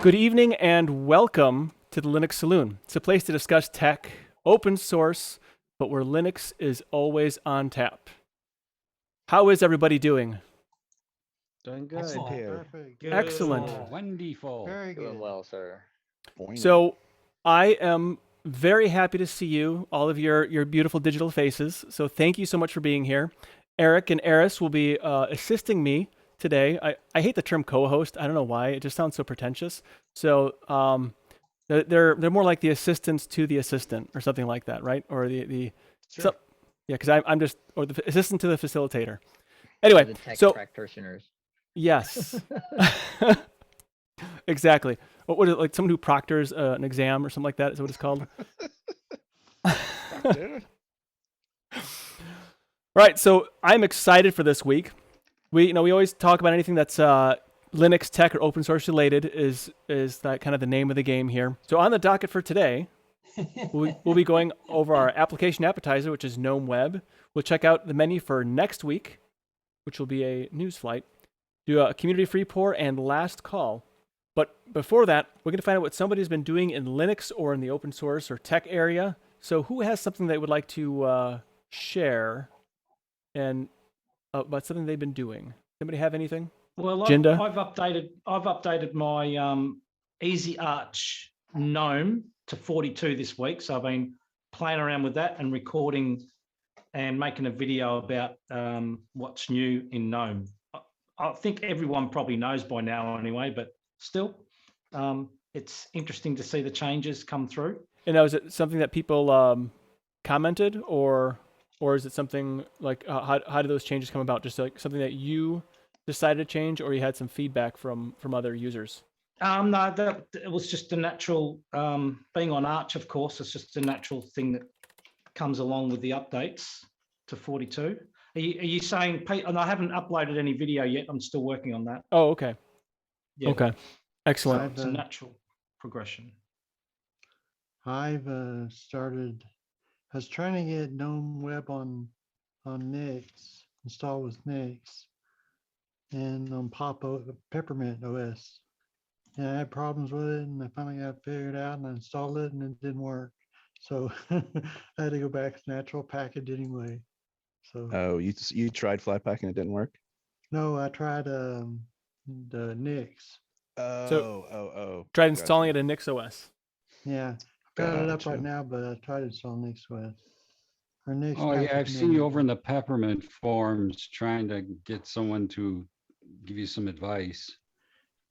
Good evening and welcome to the Linux Saloon. It's a place to discuss tech, open source, but where Linux is always on tap. How is everybody doing? Doing good. Excellent. Perfect. Good. Excellent. Wonderful. Very Doing good. well, sir. So, I am very happy to see you, all of your beautiful digital faces. So, thank you so much for being here. Eric and Eris will be assisting me today. I hate the term co-host. I don't know why. It just sounds so pretentious. So, they're more like the assistants to the assistant or something like that, right? Or the Sure. so, yeah, because I'm just or the assistant to the facilitator. Anyway, The tech so practitioners. yes, exactly. What is it, like someone who proctors an exam or something like that? Is what it's called? Right. So I'm excited for this week. We always talk about anything that's Linux tech or open source related is that kind of the name of the game here. So on the docket for today, we'll be going over our application appetizer, which is GNOME Web. We'll check out the menu for next week, which will be a news flight. Do a community free pour and last call. But before that, we're going to find out what somebody's been doing in Linux or in the open source or tech area. So who has something they would like to share and about something they've been doing? Anybody have anything? Well, Jinda? I've updated my Easy Arch GNOME to 42 this week. So I've been playing around with that and recording and making a video about what's new in GNOME. I think everyone probably knows by now anyway, but still, it's interesting to see the changes come through. And now, is it something that people commented, or is it something like how do those changes come about? Just like something that you decided to change, or you had some feedback from other users? No, it was just a natural, being on Arch, of course, it's just a natural thing that comes along with the updates to 42. Are you saying, and I haven't uploaded any video yet, I'm still working on that. Oh, okay. Yeah. Okay. So Excellent. it's a natural progression. I've started. I was trying to get GNOME Web on Nix, installed with Nix, and on Peppermint OS. And I had problems with it, and I finally got it figured out, and I installed it, and it didn't work. So I had to go back to natural package anyway. So Oh, you tried Flatpak and it didn't work? no, I tried the Nix. Oh. Tried installing it in NixOS. Yeah, got it up Gotcha. right now, but I tried to install Nix with. Or Nix Oh, yeah, I've package seen you manager. over in the Peppermint forums trying to get someone to give you some advice.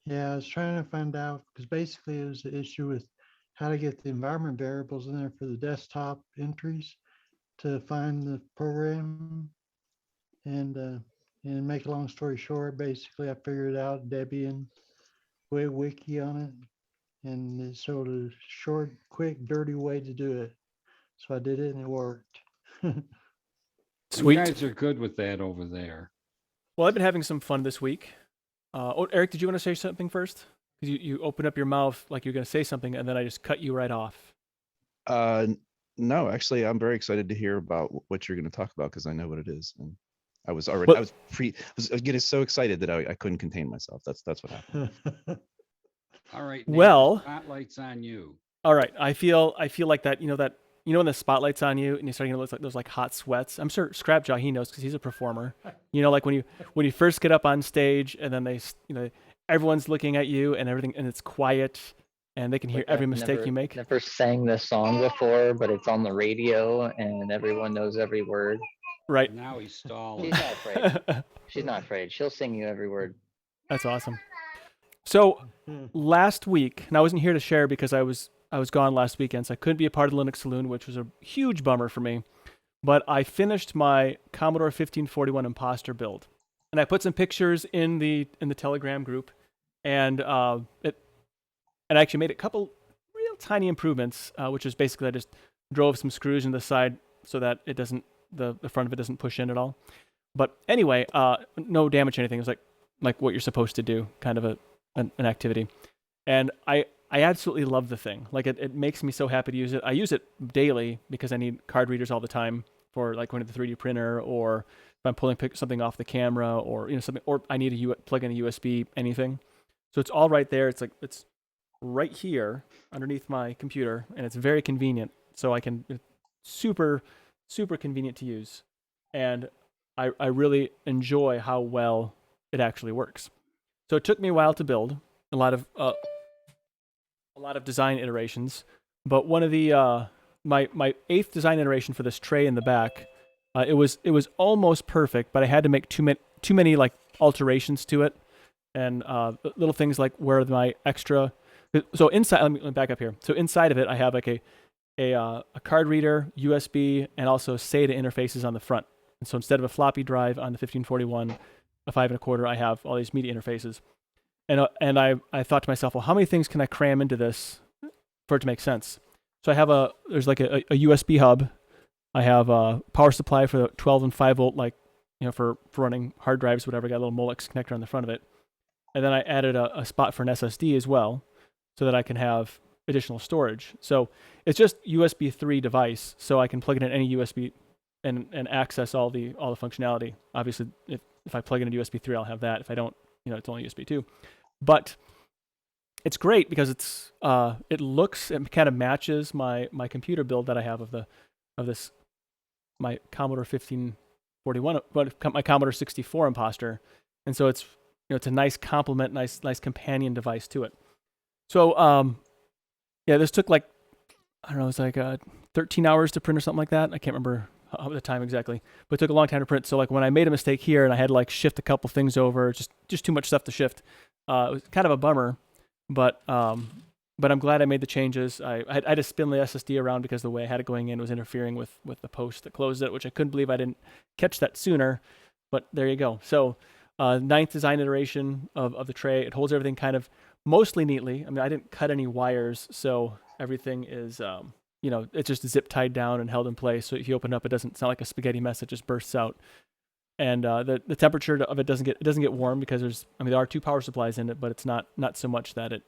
Yeah, I was trying to find out because basically it was the issue with how to get the environment variables in there for the desktop entries to find the program. And make a long story short, basically I figured out Debian wiki on it, and it showed a short, quick, dirty way to do it. So I did it and it worked. Sweet. You guys are good with that over there. Well, I've been having some fun this week. Eric, did you want to say something first? Because you opened up your mouth like you're going to say something, and then I just cut you right off. No, actually, I'm very excited to hear about what you're going to talk about because I know what it is. And I was getting so excited that I couldn't contain myself. That's what happened. All right. Nate, Well- the spotlight's on you. All right, I feel like that. When the spotlight's on you and you start getting those like hot sweats. I'm sure Scrapjaw, he knows because he's a performer. Like when you first get up on stage and then everyone's looking at you and everything, and it's quiet and they can hear Like, every I've mistake you make. Never sang this song before, but it's on the radio and everyone knows every word. Right. Now he's stalling. She's not afraid. She's not afraid. She'll sing you every word. That's awesome. So last week, and I wasn't here to share because I was gone last weekend, so I couldn't be a part of the Linux Saloon, which was a huge bummer for me. But I finished my Commodore 1541 Imposter build, and I put some pictures in the Telegram group, and I actually made a couple real tiny improvements, which is basically I just drove some screws in the side so that it doesn't the front of it doesn't push in at all. But anyway, no damage or anything. It was like what you're supposed to do, kind of an activity, and I absolutely love the thing. Like it makes me so happy to use it. I use it daily because I need card readers all the time for like going to the 3D printer, or if I'm pulling something off the camera, or something, or I need plug in a USB, anything. So it's all right there. It's right here underneath my computer, and it's very convenient. So I can super convenient to use, and I really enjoy how well it actually works. So it took me a while to build, a lot of design iterations, but one of the my 8th design iteration for this tray in the back, it was almost perfect, but I had to make too many like alterations to it, and little things like where my extra. So inside, let me back up here. So inside of it, I have like a card reader, USB, and also SATA interfaces on the front. And so instead of a floppy drive on the 1541, a 5 1/4, I have all these media interfaces. And I thought to myself, well, how many things can I cram into this for it to make sense? So I have there's like a USB hub. I have a power supply for the 12 and 5 volt, like, for running hard drives, whatever. I got a little Molex connector on the front of it. And then I added a spot for an SSD as well, so that I can have additional storage. So it's just USB 3 device, so I can plug it in any USB and access all the functionality. Obviously, if I plug in a USB 3, I'll have that. If I don't, it's only USB 2. But it's great because it kind of matches my computer build that I have of this my Commodore 1541, but my Commodore 64 Imposter, and so it's it's a nice complement, nice companion device to it. So this took like, I don't know, it's like 13 hours to print or something like that. I can't remember the time exactly, but it took a long time to print. So like when I made a mistake here and I had to like shift a couple things over, just too much stuff to shift. It was kind of a bummer, but I'm glad I made the changes. I had to spin the SSD around because the way I had it going in was interfering with the post that closed it, which I couldn't believe I didn't catch that sooner. But there you go. So 9th design iteration of the tray. It holds everything kind of mostly neatly. I mean, I didn't cut any wires, so everything is it's just zip tied down and held in place. So if you open up, it doesn't sound like a spaghetti mess. It just bursts out. And the temperature of it doesn't get warm because there are 2 power supplies in it, but it's not so much that it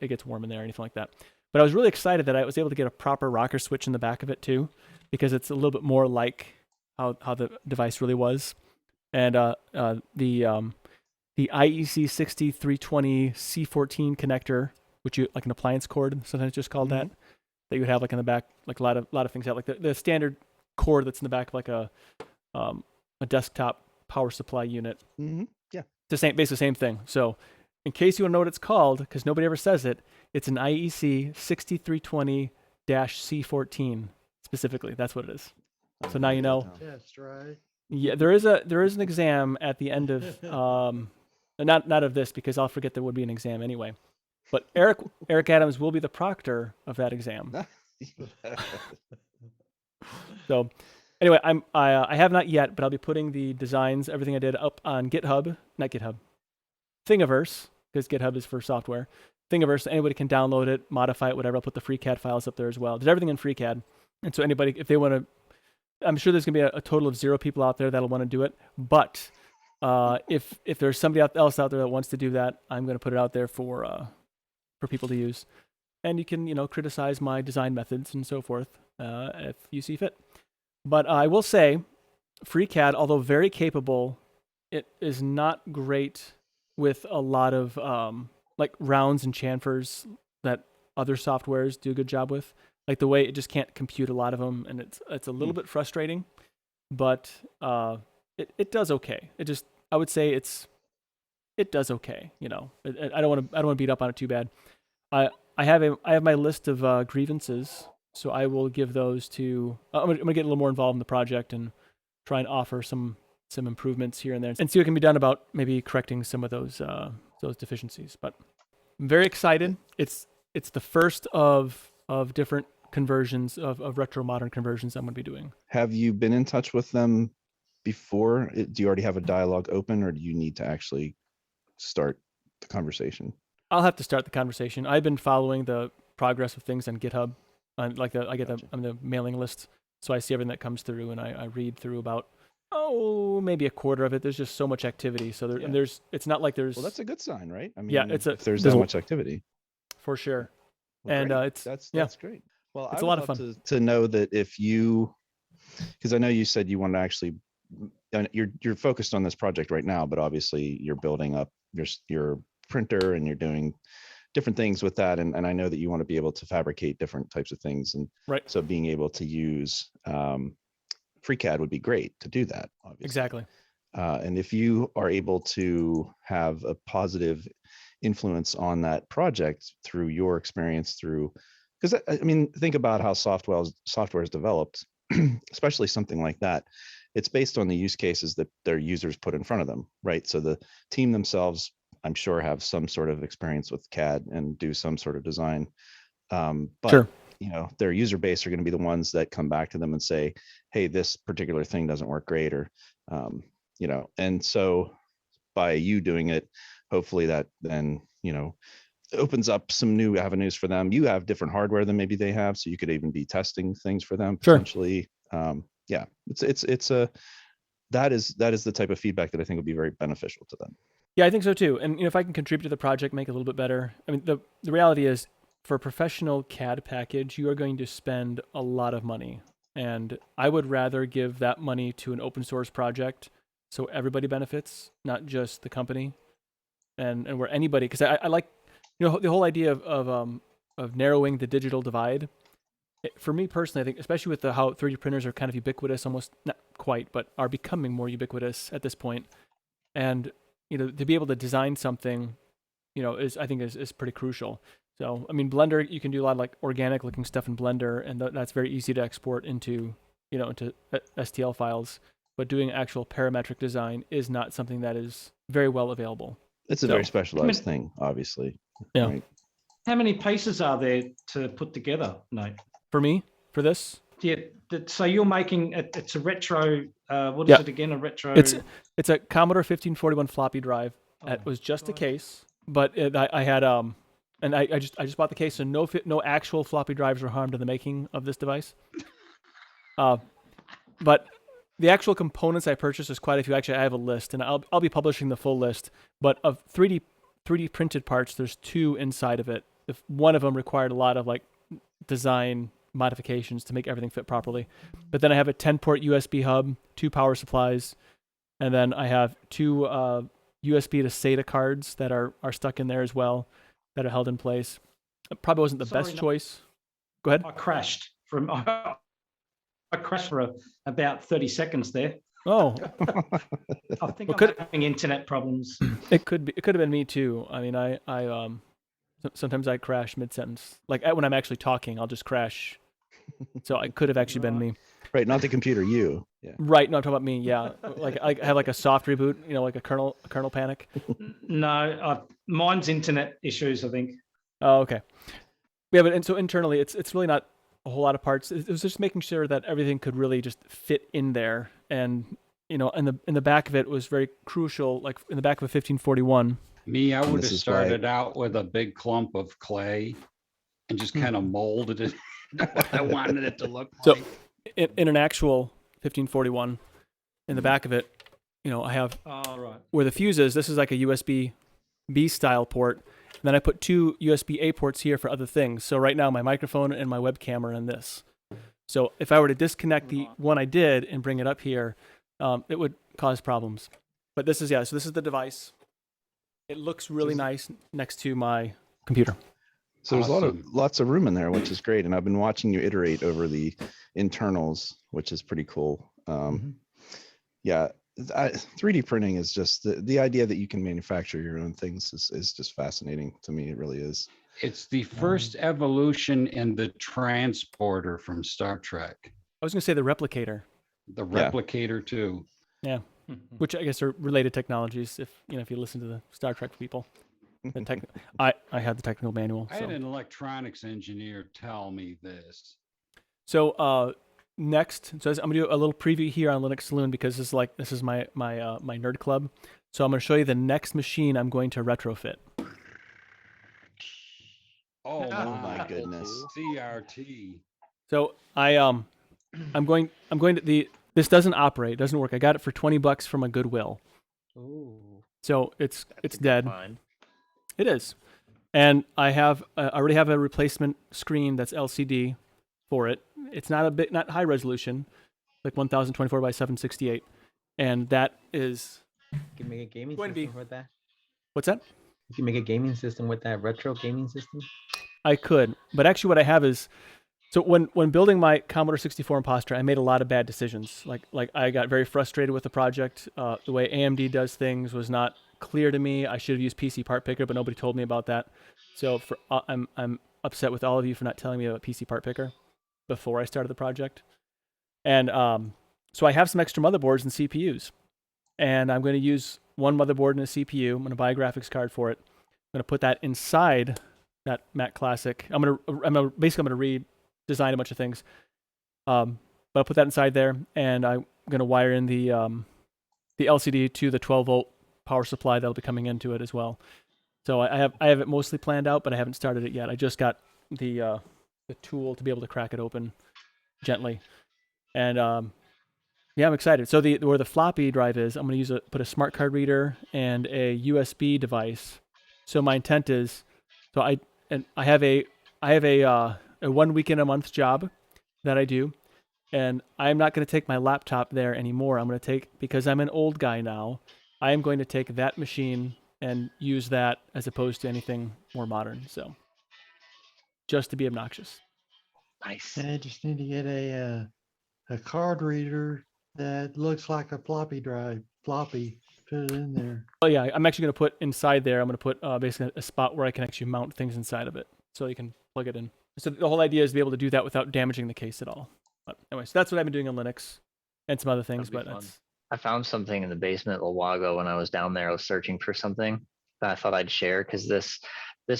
gets warm in there or anything like that. But I was really excited that I was able to get a proper rocker switch in the back of it too, because it's a little bit more like how the device really was. And the IEC 60320 C14 connector, which you like an appliance cord, sometimes just called that you would have like in the back, like a lot of things out, like the standard cord that's in the back of like a desktop power supply unit. Mm-hmm. Yeah, basically the same thing. So in case you want to know what it's called, because nobody ever says it, it's an IEC 6320-C14 specifically. That's what it is. So now you know. Test, right? Yeah, there is an exam at the end of not of this, because I'll forget there would be an exam anyway. But Eric Adams will be the proctor of that exam. So anyway, I have not yet, but I'll be putting the designs, everything I did, up on Thingiverse, because GitHub is for software. Thingiverse, anybody can download it, modify it, whatever. I'll put the FreeCAD files up there as well. Did everything in FreeCAD, and so anybody, if they want to, I'm sure there's gonna be a total of 0 people out there that'll want to do it. But if there's somebody else out there that wants to do that, I'm gonna put it out there for people to use, and you can criticize my design methods and so forth if you see fit. But I will say, FreeCAD, although very capable, it is not great with a lot of like rounds and chamfers that other softwares do a good job with. Like the way it just can't compute a lot of them, and it's a little bit frustrating, but it does okay. I would say it does okay. I don't want to beat up on it too bad. I have my list of grievances, so I will give those to. I'm gonna get a little more involved in the project and try and offer some improvements here and there, and see what can be done about maybe correcting some of those deficiencies. But I'm very excited. It's the first of different conversions of retro modern conversions I'm going to be doing. Have you been in touch with them before? Do you already have a dialogue open, or do you need to actually start the conversation? I'll have to start the conversation. I've been following the progress of things on GitHub. I'm the mailing list, so I see everything that comes through, and I read through about maybe a quarter of it. There's just so much activity, so it's not like there's. Well, that's a good sign, right? I mean, yeah, if there's that much activity, for sure. Well, and great. That's great. Well, it's a lot of fun to know that because I know you said you want to actually, you're focused on this project right now, but obviously you're building up your printer and you're doing different things with that. And I know that you want to be able to fabricate different types of things. And Right. so being able to use FreeCAD would be great to do that, obviously. Exactly. And if you are able to have a positive influence on that project through your experience through, because I mean, think about how software is developed, especially something like that. It's based on the use cases that their users put in front of them, right? So the team themselves, I'm sure, have some sort of experience with CAD and do some sort of design. But Sure. you know, their user base are going to be the ones that come back to them and say, hey, this particular thing doesn't work great, or you know, and so by you doing it, hopefully that then, you know, opens up some new avenues for them. You have different hardware than maybe they have, so you could even be testing things for them Sure. potentially. Yeah, it's a that is the type of feedback that I think would be very beneficial to them. Yeah, I think so too. And you know, if I can contribute to the project, make it a little bit better. I mean, the reality is, for a professional CAD package, you are going to spend a lot of money, and I would rather give that money to an open source project, so everybody benefits, not just the company, and where anybody. Because I like, you know, the whole idea of narrowing the digital divide. For me personally, I think, especially with how 3D printers are kind of ubiquitous, almost not quite, but are becoming more ubiquitous at this point, and you know, to be able to design something, you know, I think is pretty crucial. So, I mean, Blender, you can do a lot of like organic looking stuff in Blender, and that's very easy to export into, you know, into STL files. But doing actual parametric design is not something that is very well available. It's a So- very specialized thing, obviously. Yeah. Right? How many pieces are there to put together, Nate? For me, for this, Yeah, so you're making it's a retro. What is Yeah. it again? A retro. it's a Commodore 1541 floppy drive. It was just a case, but I had and I just bought the case, so no actual floppy drives were harmed in the making of this device. But the actual components I purchased is quite a few. Actually, I have a list, and I'll be publishing the full list. But of 3D printed parts, there's 2 inside of it. If one of them required a lot of like design modifications to make everything fit properly. But then I have a 10-port USB hub, 2 power supplies, and then I have 2 USB to SATA cards that are stuck in there as well, that are held in place. It probably wasn't the Sorry, best no- choice. Go ahead. I crashed for about 30 seconds there. Oh, I think Well, I'm having internet problems. it could have been me too. I mean, I sometimes I crash mid-sentence. Like when I'm actually talking, I'll just crash. So it could have actually been me. Right, not the computer, you. Yeah. Right, no, I'm talking about me. Yeah, like I have like a soft reboot, you know, like a kernel panic. No, mine's internet issues, I think. Oh, okay. Yeah, but and so internally, it's really not a whole lot of parts. It was just making sure that everything could really just fit in there, and you know, in the back of it was very crucial. Like in the back of a 1541. Me, I would have This is started out with a big clump of clay and just kind of molded it what I wanted it to look So- like. In an actual 1541, in the back of it, you know, I have Oh, right. where the fuse is. This is like a USB B style port. And then I put 2 USB A ports here for other things. So right now my microphone and my webcam are in this. So if I were to disconnect the one I did and bring it up here, it would cause problems. But this is so this is the device. It looks really nice next to my computer. So there's Awesome. lots of room in there, which is great. And I've been watching you iterate over the internals, which is pretty cool. Yeah, 3D printing is just the idea that you can manufacture your own things is just fascinating to me. It really is. It's the first evolution in the transporter from Star Trek. I was going to say the replicator, The Yeah. replicator too. which I guess are related technologies. If you listen to the Star Trek people, I had the technical manual. I had So. an electronics engineer tell me this. So next, so I'm gonna do a little preview here on Linux Saloon because this is my nerd club. So I'm gonna show you the next machine I'm going to retrofit. Oh my goodness. CRT. So I'm going to this doesn't operate, doesn't work. I got it for $20 from a Goodwill. Ooh. So it's That's a good dead. find. It is, and I already have a replacement screen that's LCD for it. It's not high resolution, like 1024 by 768, and that is Can make a gaming Going to be- system for that. what's that? You can make a gaming system with that retro gaming system. I could, but actually, what I have is so when building my Commodore 64 Imposter, I made a lot of bad decisions. Like I got very frustrated with the project. The way AMD does things was not clear to me. I should have used PC Part Picker, but nobody told me about that. So I'm upset with all of you for not telling me about PC Part Picker before I started the project. And so I have some extra motherboards and CPUs, and I'm going to use one motherboard and a CPU. I'm going to buy a graphics card for it. I'm going to put that inside that Mac Classic. I'm going to redesign a bunch of things. But I'll put that inside there, and I'm going to wire in the LCD to the 12-volt power supply that'll be coming into it as well. So I have it mostly planned out, but I haven't started it yet. I just got the tool to be able to crack it open gently, and yeah, I'm excited. So where the floppy drive is, I'm going to put a smart card reader and a USB device. So my intent is, I have a 1 weekend a month job that I do, and I'm not going to take my laptop there anymore. I'm going to because I'm an old guy now, I am going to take that machine and use that as opposed to anything more modern. So just to be obnoxious. Nice. And I just need to get a card reader that looks like a floppy drive, put it in there. Oh yeah, I'm actually going to put inside there. I'm going to put basically a spot where I can actually mount things inside of it, so you can plug it in. So the whole idea is to be able to do that without damaging the case at all. But anyway, so that's what I've been doing on Linux and some other things. That'd be But fun. I found something in the basement a little while ago when I was down there. I was searching for something that I thought I'd share because this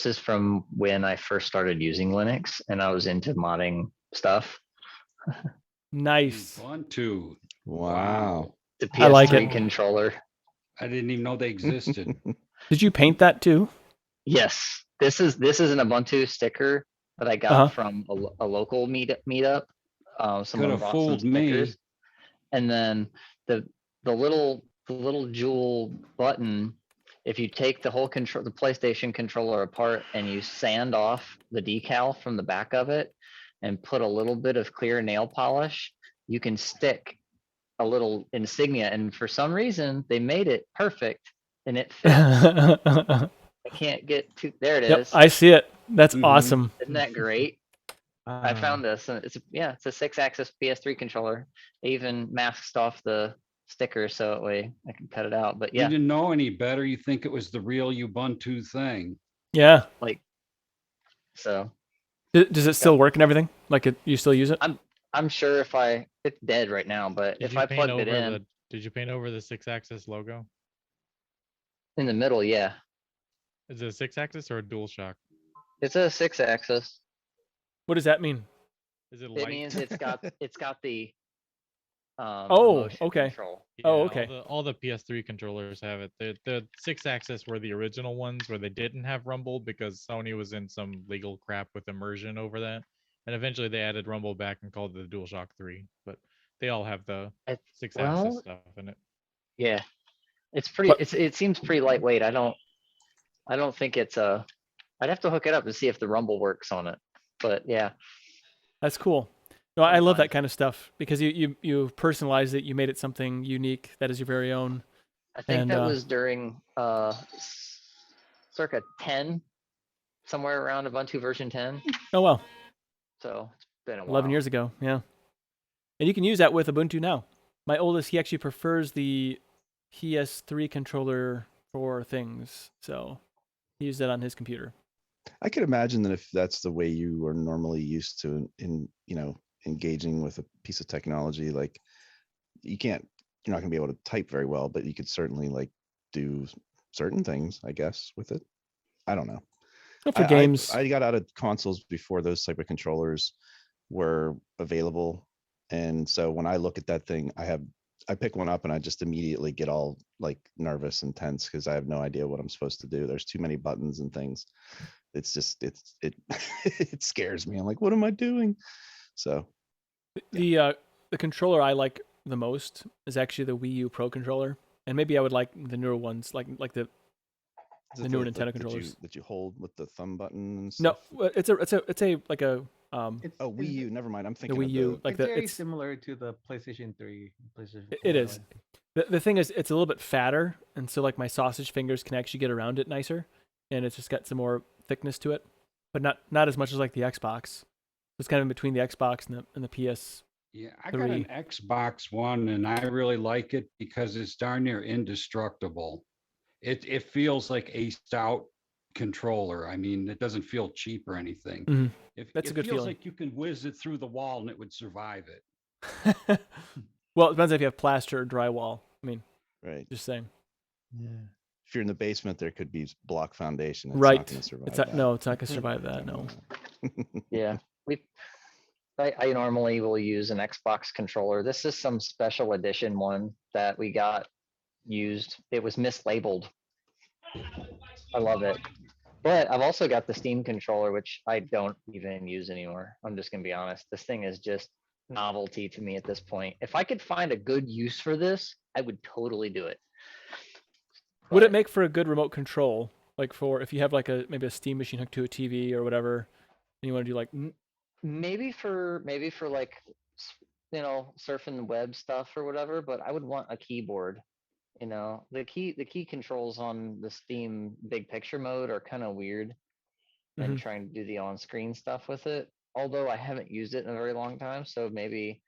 is from when I first started using Linux and I was into modding stuff. nice. Ubuntu. Wow. The I like PS3 it. controller. I didn't even know they existed. Did you paint that too? Yes, this is an Ubuntu sticker that I got Uh-huh. from a local meetup. Someone Coulda brought fooled some me. stickers, and then the little jewel button. If you take the whole the PlayStation controller apart and you sand off the decal from the back of it, and put a little bit of clear nail polish, you can stick a little insignia. And for some reason, they made it perfect, and it fits. I can't get to there. It is. Yep, I see it. That's Mhm. awesome. Isn't that great? I Uh, found this, and it's a 6-axis PS3 controller. They even masked off the sticker so that way I can cut it out. But You yeah, didn't know any better. You think it was the real Ubuntu thing. Yeah. so Does it still work and everything? Like you still use it? I'm sure it's dead right now, but if I plugged it in Did you paint over the 6-axis logo? in the middle, yeah, Is it a 6-axis or a DualShock? it's a 6-axis. What does that mean? Is it It light? means it's got the Oh, motion okay. control. Oh, Yeah, okay. All the PS3 controllers have it. The 6-axis were the original ones where they didn't have Rumble because Sony was in some legal crap with immersion over that. And eventually they added Rumble back and called it the DualShock 3. But they all have the I- 6-axis well, stuff in it. Yeah, it's pretty. But- It seems pretty lightweight. I don't think it's I'd have to hook it up and see if the rumble works on it. But yeah, That's cool. No, I love fun. that kind of stuff because you personalized it. You made it something unique that is your very own. I think And, that was during circa 10, somewhere around Ubuntu version 10. Oh well, So it's been a while. 11 years ago. Yeah. And you can use that with Ubuntu now. My oldest, he actually prefers the PS3 controller for things, so he used that on his computer. I could imagine that if that's the way you are normally used to engaging with a piece of technology, like you're not gonna be able to type very well, but you could certainly like do certain things, I guess, with it. I don't know. For games, I got out of consoles before those type of controllers were available. And so when I look at that thing, I pick one up and I just immediately get all like nervous and tense because I have no idea what I'm supposed to do. There's too many buttons and things. It's just it it scares me. I'm like, what am I doing? So the controller I like the most is actually the Wii U Pro controller, and maybe I would like the newer ones, like the is it The newer Nintendo that you- controllers. that you hold with the thumb button and no, stuff. it's a like a it's, Oh, Wii U. Never mind. I'm the thinking Wii of U, the, like it's the very it's similar to the PlayStation 3. PlayStation It 4 is. one. the thing is it's a little bit fatter, and so like my sausage fingers can actually get around it nicer. and it's just got some more thickness to it, but not as much as like the Xbox. It's kind of in between the Xbox and the PS. Yeah, I got an Xbox One and I really like it because it's darn near indestructible. It feels like a stout controller. I mean, it doesn't feel cheap or anything. Mhm. If That's a it good feels feeling. like you can whiz it through the wall and it would survive it. Well, it depends if you have plaster or drywall. I mean, Right. just saying. Yeah. If you're in the basement, there could be block foundation. It's Right. not going to survive It's not, that. no, it's not gonna survive that. No. Yeah, I normally will use an Xbox controller. This is some special edition one that we got used. It was mislabeled. I love it. But I've also got the Steam controller, which I don't even use anymore. I'm just gonna be honest. This thing is just novelty to me at this point. If I could find a good use for this, I would totally do it. Would it But make for a good remote control? Like for if you have like maybe a Steam machine hooked to a TV or whatever, and you want to do like maybe for like surfing the web stuff or whatever, but I would want a keyboard. The key controls on the Steam big picture mode are kind of weird, and Mhm. trying to do the on-screen stuff with it. Although I haven't used it in a very long time, so maybe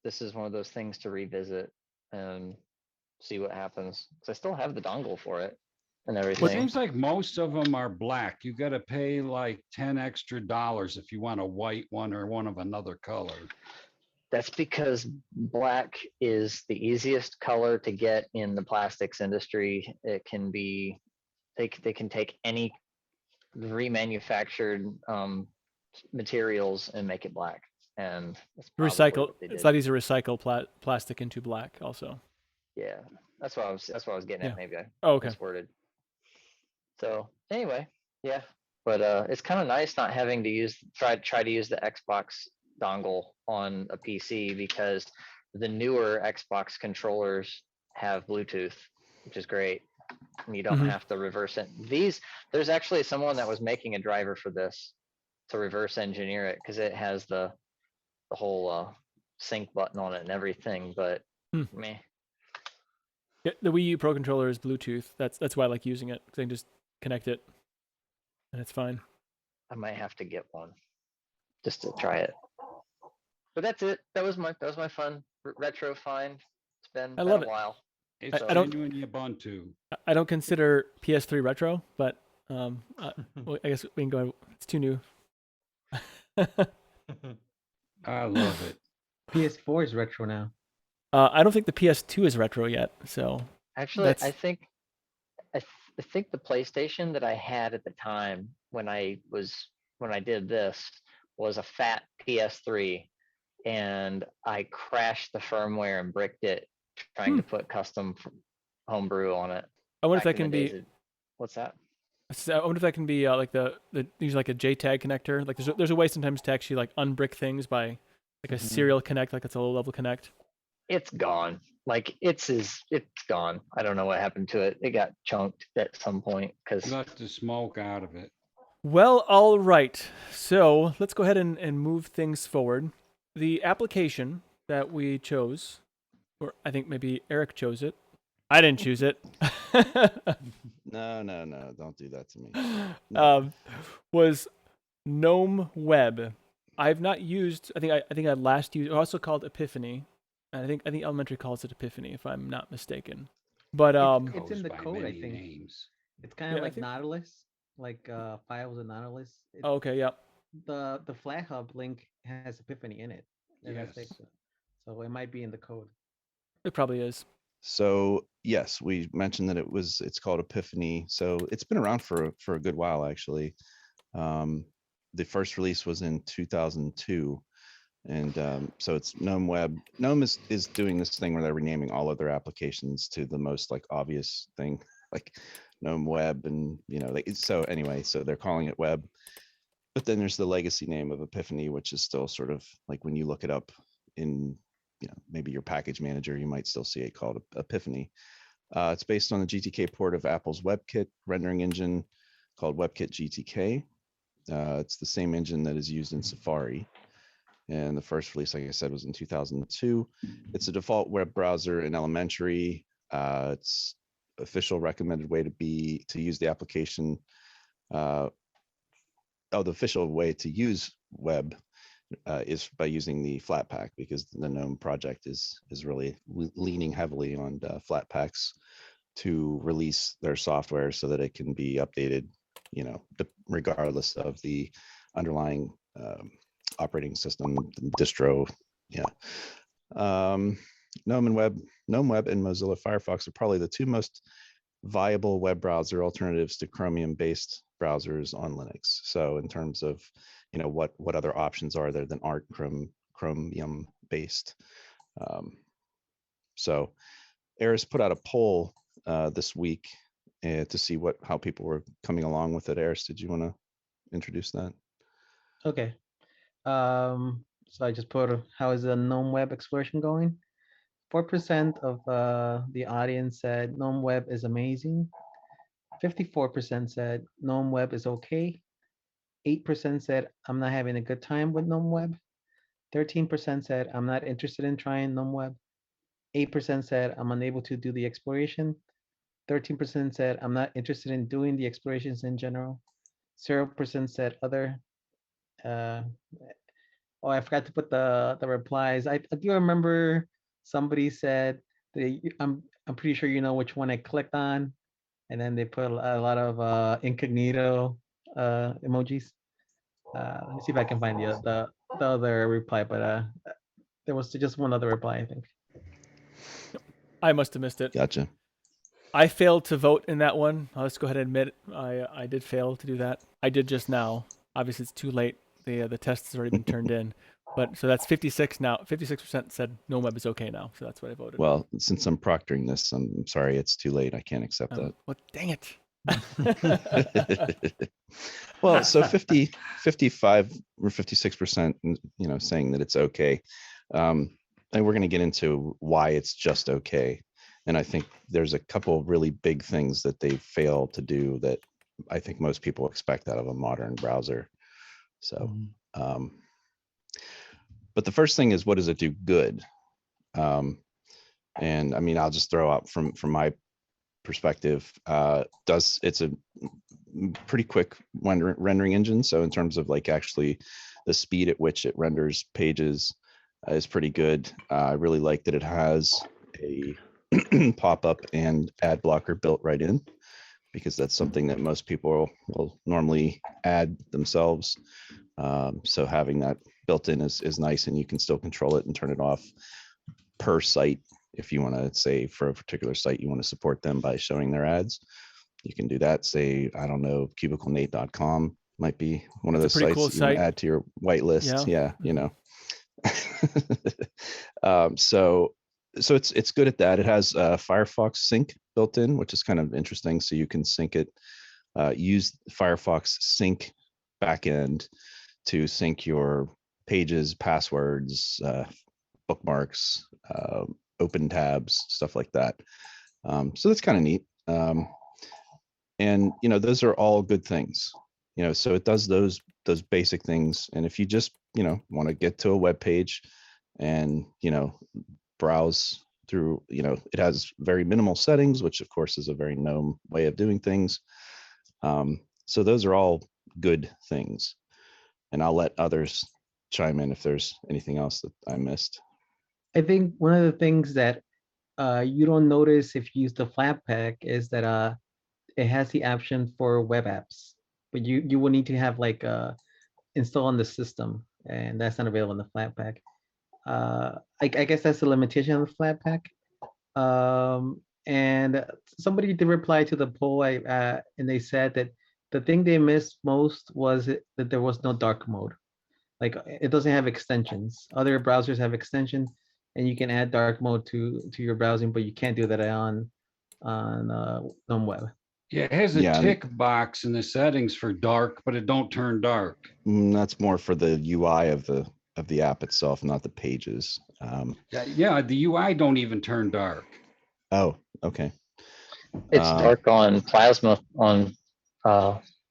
this is one of those things to revisit and see what happens. Because I still have the dongle for it and It everything. seems like most of them are black. You got to pay like $10 extra if you want a white one or one of another color. That's because black is the easiest color to get in the plastics industry. It can be, they can take any remanufactured materials and make it black. And that's probably recycle. what they It's did. not easy to recycle plastic into black. Also. Yeah, that's what I was getting Yeah. at. Maybe I Oh, okay. misworded. So anyway, yeah, but it's kind of nice not having to try to use the Xbox dongle on a PC, because the newer Xbox controllers have Bluetooth, which is great. And you don't Mhm. have to reverse it. There's actually someone that was making a driver for this to reverse engineer it, because it has the whole sync button on it and everything. But Hmm. meh. Yeah, the Wii U Pro controller is Bluetooth. That's why I like using it, because I can just connect it, and it's fine. I might have to get one just to try it. But that's it. That was my fun retro find. It's been I love a it. while. It's I don't- genuine Ubuntu. I don't consider PS3 retro, but well, I guess we can go. It's too new. I love it. PS4 is retro now. I don't think the PS2 is retro yet. So Actually, That's- I think the PlayStation that I had at the time when I did this was a fat PS3, and I crashed the firmware and bricked it trying to put custom homebrew on it. I wonder if back that in can the be. days. What's that? I wonder if that can be like the use like a JTAG connector. Like there's a way sometimes to actually like unbrick things by like a Mhm. serial connect, like it's a low level connect. It's gone. Like it's gone. I don't know what happened to it. It got chunked at some point because You let the smoke out of it. Well, all right. So let's go ahead and move things forward. The application that we chose, or I think maybe Eric chose it. I didn't choose it. No, don't do that to me. Was Gnome Web. I've not used. I think I last used. Also called Epiphany. I think Elementary calls it Epiphany, if I'm not mistaken. But It's in Goes the by code, I many think. names. It's kind Yeah, of I like think- Nautilus, like files in Nautilus. oh, okay, yeah. The FlatHub link has Epiphany in it. And that's Yes. like- So it might be in the code. It probably is. So yes, we mentioned that it's called Epiphany. So it's been around for a good while actually. The first release was in 2002, and so it's Gnome Web. Gnome is doing this thing where they're renaming all of their applications to the most like obvious thing, like Gnome Web, and so anyway, so they're calling it Web. But then there's the legacy name of Epiphany, which is still sort of like when you look it up in maybe your package manager, you might still see it called Epiphany. It's based on the GTK port of Apple's WebKit rendering engine called WebKit GTK. It's the same engine that is used in Safari. And the first release, like I said, was in 2002. It's a default web browser in Elementary. It's official recommended way to use the application. The official way to use web is by using the Flatpak, because the GNOME project is really leaning heavily on Flatpaks to release their software so that it can be updated, regardless of the underlying operating system, distro. Yeah. GNOME Web and Mozilla Firefox are probably the two most viable web browser alternatives to Chromium-based browsers on Linux. So in terms of, what other options are there than aren't Chromium-based? So Eris put out a poll this week to see how people were coming along with it. Eris, did you want to introduce that? Okay. So I just put, how is the GNOME web exploration going? 4% of the audience said GNOME web is amazing. 54% said GNOME web is okay. 8% said I'm not having a good time with GNOME web. 13% said I'm not interested in trying GNOME web. 8% said I'm unable to do the exploration. 13% said I'm not interested in doing the explorations in general. 0% said other. Oh, I forgot to put the replies. I do remember somebody said I'm pretty sure you know which one I clicked on, and then they put a lot of incognito emojis. Let me see if I can find the other reply, but there was just one other reply, I think. I must have missed it. Gotcha. I failed to vote in that one. Let's go ahead and admit I did fail to do that. I did just now. Obviously, it's too late. The test has already been turned in. But so that's 56 now. 56% said GNOME web is okay now. So that's what I voted. Well, since I'm proctoring this, I'm sorry it's too late. I can't accept that. Well, dang it. Well, so 55 or 56%, saying that it's okay. And we're going to get into why it's just okay. And I think there's a couple of really big things that they fail to do that I think most people expect out of a modern browser. So, but the first thing is, what does it do good? And I mean, I'll just throw out from my perspective, it's a pretty quick rendering engine. So in terms of like actually the speed at which it renders pages is pretty good. I really like that it has a pop-up and ad blocker built right in, because that's something that most people will normally add themselves. So having that built in is nice, and you can still control it and turn it off per site. If you want to say for a particular site, you want to support them by showing their ads, you can do that. Say, I don't know, cubiclenate.com might be one of those sites cool that you want to add to your whitelist. Yeah, so it's good at that. It has Firefox sync built in, which is kind of interesting. So you can sync it, use Firefox sync backend to sync your pages, passwords, bookmarks, open tabs, stuff like that. So that's kind of neat. And those are all good things. So it does those basic things. And if you just want to get to a web page and browse through, it has very minimal settings, which of course is a very GNOME way of doing things. So those are all good things. And I'll let others chime in if there's anything else that I missed. I think one of the things that you don't notice if you use the Flatpak is that it has the option for web apps, but you will need to have like install on the system, and that's not available in the Flatpak. I guess that's the limitation of the Flatpak. And somebody did reply to the poll, and they said that the thing they missed most was that there was no dark mode. Like it doesn't have extensions. Other browsers have extensions, and you can add dark mode to your browsing, but you can't do that on GNOME web. Yeah, it has a tick box in the settings for dark, but it don't turn dark. That's more for the UI of the app itself, not the pages. Yeah, the UI don't even turn dark. Oh, okay. It's dark on Plasma on.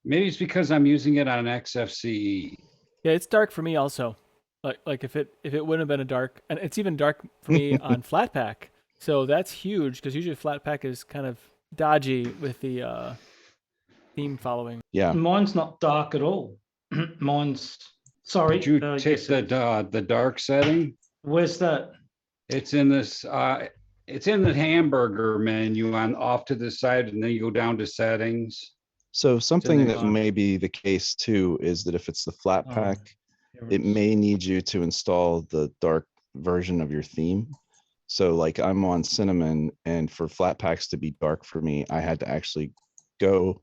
Maybe it's because I'm using it on XFCE. Yeah, it's dark for me also. Like if it wouldn't have been a dark, and it's even dark for me on Flatpak. So that's huge, because usually Flatpak is kind of dodgy with the theme following. Yeah. Mine's not dark at all. Mine's, sorry. Did you yes, take the dark setting? where's that? It's in this, it's in the hamburger menu on off to the side, and then you go down to settings. So something that on. may be the case too is that if it's the flat Oh, pack, here it is. may need you to install the dark version of your theme. So like I'm on Cinnamon, and for flat packs to be dark for me, I had to actually go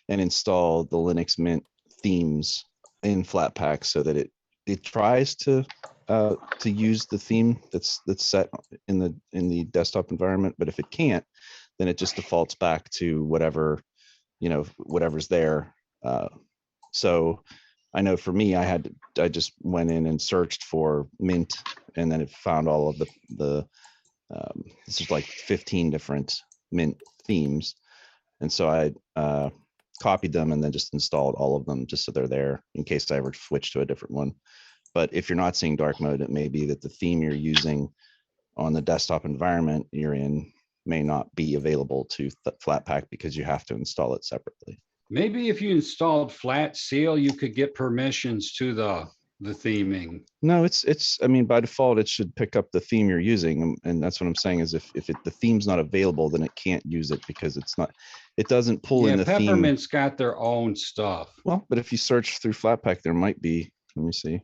and install the Linux Mint themes in Flatpak so that it tries to use the theme that's set in the desktop environment. But if it can't, then it just defaults back to whatever, whatever's there. So I know for me, I just went in and searched for Mint, and then it found all of the this is like 15 different Mint themes. And so I copied them and then just installed all of them just so they're there in case I ever switch to a different one. But if you're not seeing dark mode, it may be that the theme you're using on the desktop environment you're in may not be available to Flatpak because you have to install it separately. Maybe if you installed Flat Seal, you could get permissions to the theming. No, I mean, by default, it should pick up the theme you're using. And that's what I'm saying is if the theme's not available, then it can't use it because it doesn't pull in Yeah, the theme. Peppermint's got their own stuff. Well, but if you search through Flatpak, there might be, let me see.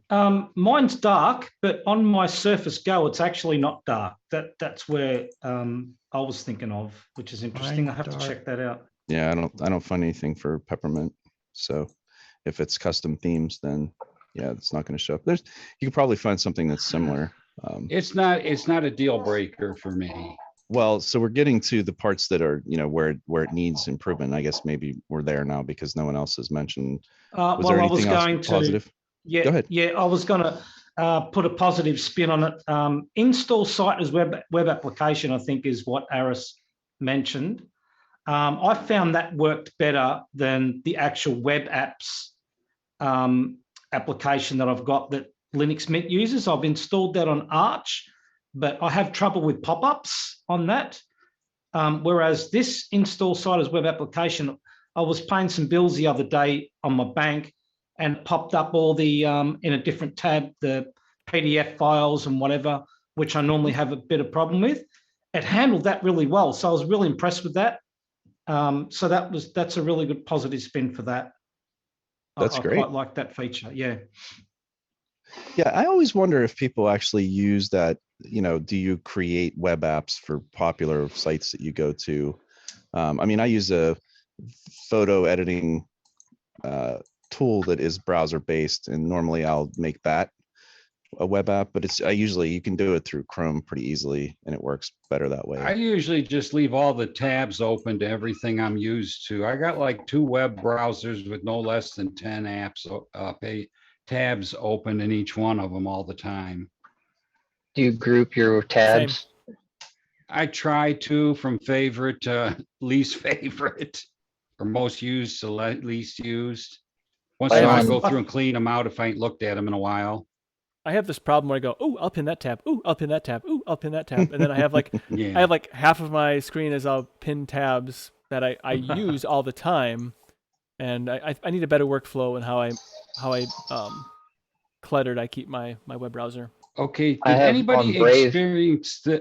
Mine's dark, but on my Surface Go, it's actually not dark. That's where I was thinking of, which is interesting. I Mine's have to dark. check that out. Yeah, I don't find anything for Peppermint. So if it's custom themes, then yeah, it's not going to show up. You can probably find something that's similar. It's not a deal breaker for me. Well, so we're getting to the parts that are, where it needs improvement. I guess maybe we're there now because no one else has mentioned. Was Well, there I was anything else going to. positive? Yeah, Go ahead. yeah, I was going to put a positive spin on it. Install site as web application, I think, is what Aris mentioned. I found that worked better than the actual web apps application that I've got that Linux Mint uses. I've installed that on Arch, but I have trouble with pop-ups on that. Whereas this install site as web application, I was paying some bills the other day on my bank and it popped up all the, in a different tab, the PDF files and whatever, which I normally have a bit of problem with. It handled that really well. So I was really impressed with that. So that's a really good positive spin for that. That's I great. quite like that feature. Yeah. Yeah, I always wonder if people actually use that, do you create web apps for popular sites that you go to? I mean, I use a photo editing tool that is browser based, and normally I'll make that a web app, but you can do it through Chrome pretty easily and it works better that way. I usually just leave all the tabs open to everything I'm used to. I got like 2 web browsers with no less than 10 apps, tabs open in each one of them all the time. Do you group your tabs? I try to, from favorite to least favorite, or most used to least used. Once in a while, I go through and clean them out if I ain't looked at them in a while. I have this problem where I go, oh, I'll pin that tab. Oh, I'll pin that tab. Oh, I'll pin that tab. And then I have like Yeah. I have like half of my screen is all pin tabs that I use all the time. And I need a better workflow in how I cluttered I keep my web browser. Okay, I did have anybody on Brave-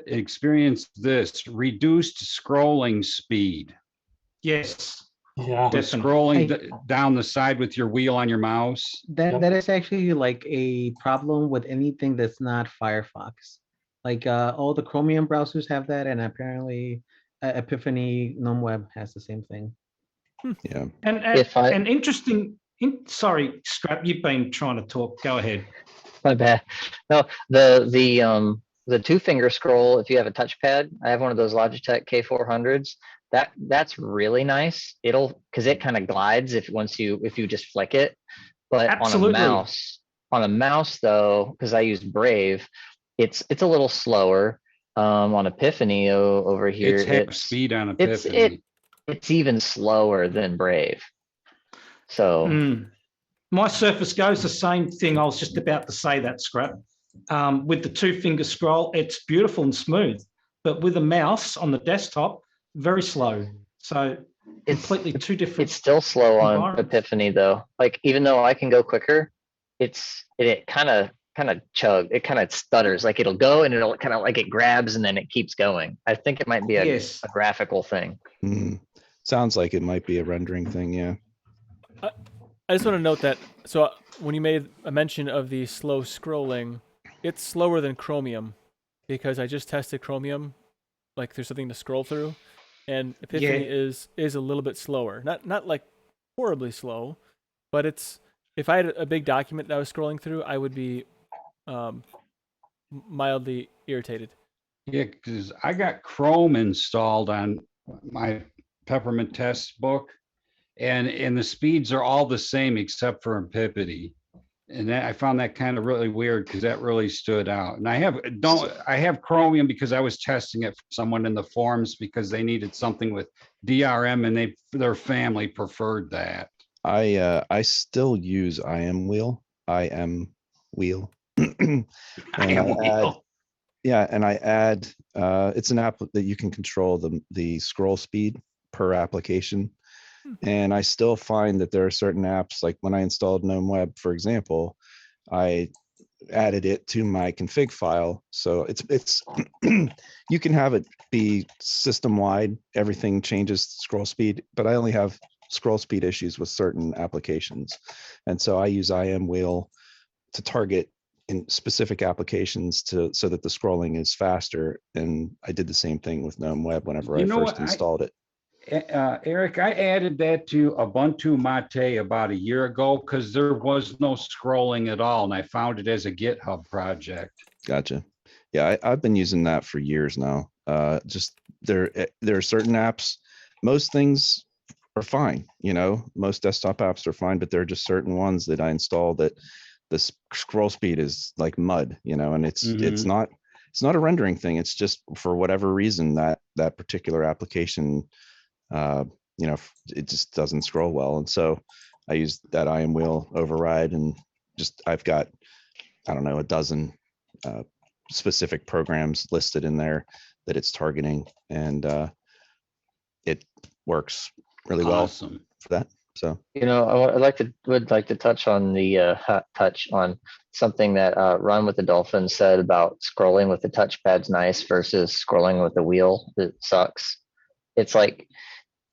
experience this reduced scrolling speed? Yes. Yeah. The Definitely. scrolling down the side with your wheel on your mouse? That is actually like a problem with anything that's not Firefox. Like all the Chromium browsers have that, and apparently Epiphany GNOME Web has the same thing. Yeah. And interesting. Sorry, Scrap, you've been trying to talk. Go ahead. My bad. No, the 2-finger scroll, if you have a touchpad, I have one of those Logitech K400s. That's really nice. Because it kind of glides if you just flick it. But Absolutely. on a mouse though, because I use Brave, it's a little slower. On Epiphany over here, It's heck speed on it's- Epiphany. it's even slower than Brave. So My Surface Go is the same thing. I was just about to say that, Scrap. With the 2-finger scroll, it's beautiful and smooth. But with a mouse on the desktop, very slow. So It's completely two different. it's still slow on environments. Epiphany though. Like even though I can go quicker, it kind of it kind of stutters. Like it'll go and it'll kind of like it grabs and then it keeps going. I think it might be a Yes. graphical thing. Sounds like it might be a rendering thing. Yeah. I just want to note that. So when you made a mention of the slow scrolling, it's slower than Chromium, because I just tested Chromium, like there's something to scroll through, and Epiphany is a little bit slower. Not like horribly slow, but it's, if I had a big document that I was scrolling through, I would be mildly irritated. Yeah, because I got Chrome installed on my Peppermint test book, and the speeds are all the same except for Epiphany. And I found that kind of really weird because that really stood out. And I have Chromium because I was testing it for someone in the forums because they needed something with DRM and their family preferred that. I still use IM Wheel. And I add it's an app that you can control the scroll speed per application. And I still find that there are certain apps, like when I installed GNOME Web, for example, I added it to my config file. So it's you can have it be system wide, everything changes scroll speed, but I only have scroll speed issues with certain applications. And so I use IM Wheel to target in specific applications so that the scrolling is faster. And I did the same thing with GNOME Web whenever I first installed it. Eric, I added that to Ubuntu Mate about a year ago because there was no scrolling at all, and I found it as a GitHub project. Gotcha. Yeah, I've been using that for years now. Just there are certain apps, most things are fine, most desktop apps are fine, but there are just certain ones that I install that the scroll speed is like mud, and it's not a rendering thing. It's just for whatever reason that particular application, it just doesn't scroll well. And so I use that IM Wheel override, and I've got, I don't know, a dozen specific programs listed in there that it's targeting, and it works really well for that. So, would like to touch on something that Run with the Dolphin said about scrolling with the touchpad's nice versus scrolling with the wheel that sucks. It's like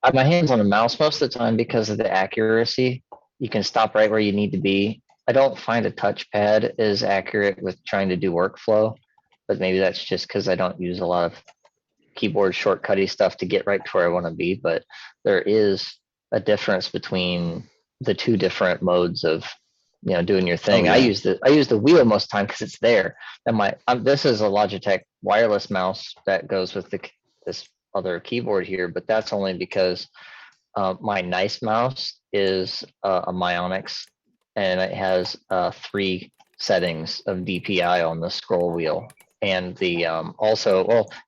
I have my hands on a mouse most of the time because of the accuracy. You can stop right where you need to be. I don't find a touchpad as accurate with trying to do workflow, but maybe that's just because I don't use a lot of keyboard shortcutty stuff to get right to where I want to be. But there is a difference between the two different modes of doing your thing. Oh, yeah. I use the wheel most of the time because it's there. And this is a Logitech wireless mouse that goes with this other keyboard here, but that's only because my nice mouse is a Myonix, and it has 3 settings of DPI on the scroll wheel. And the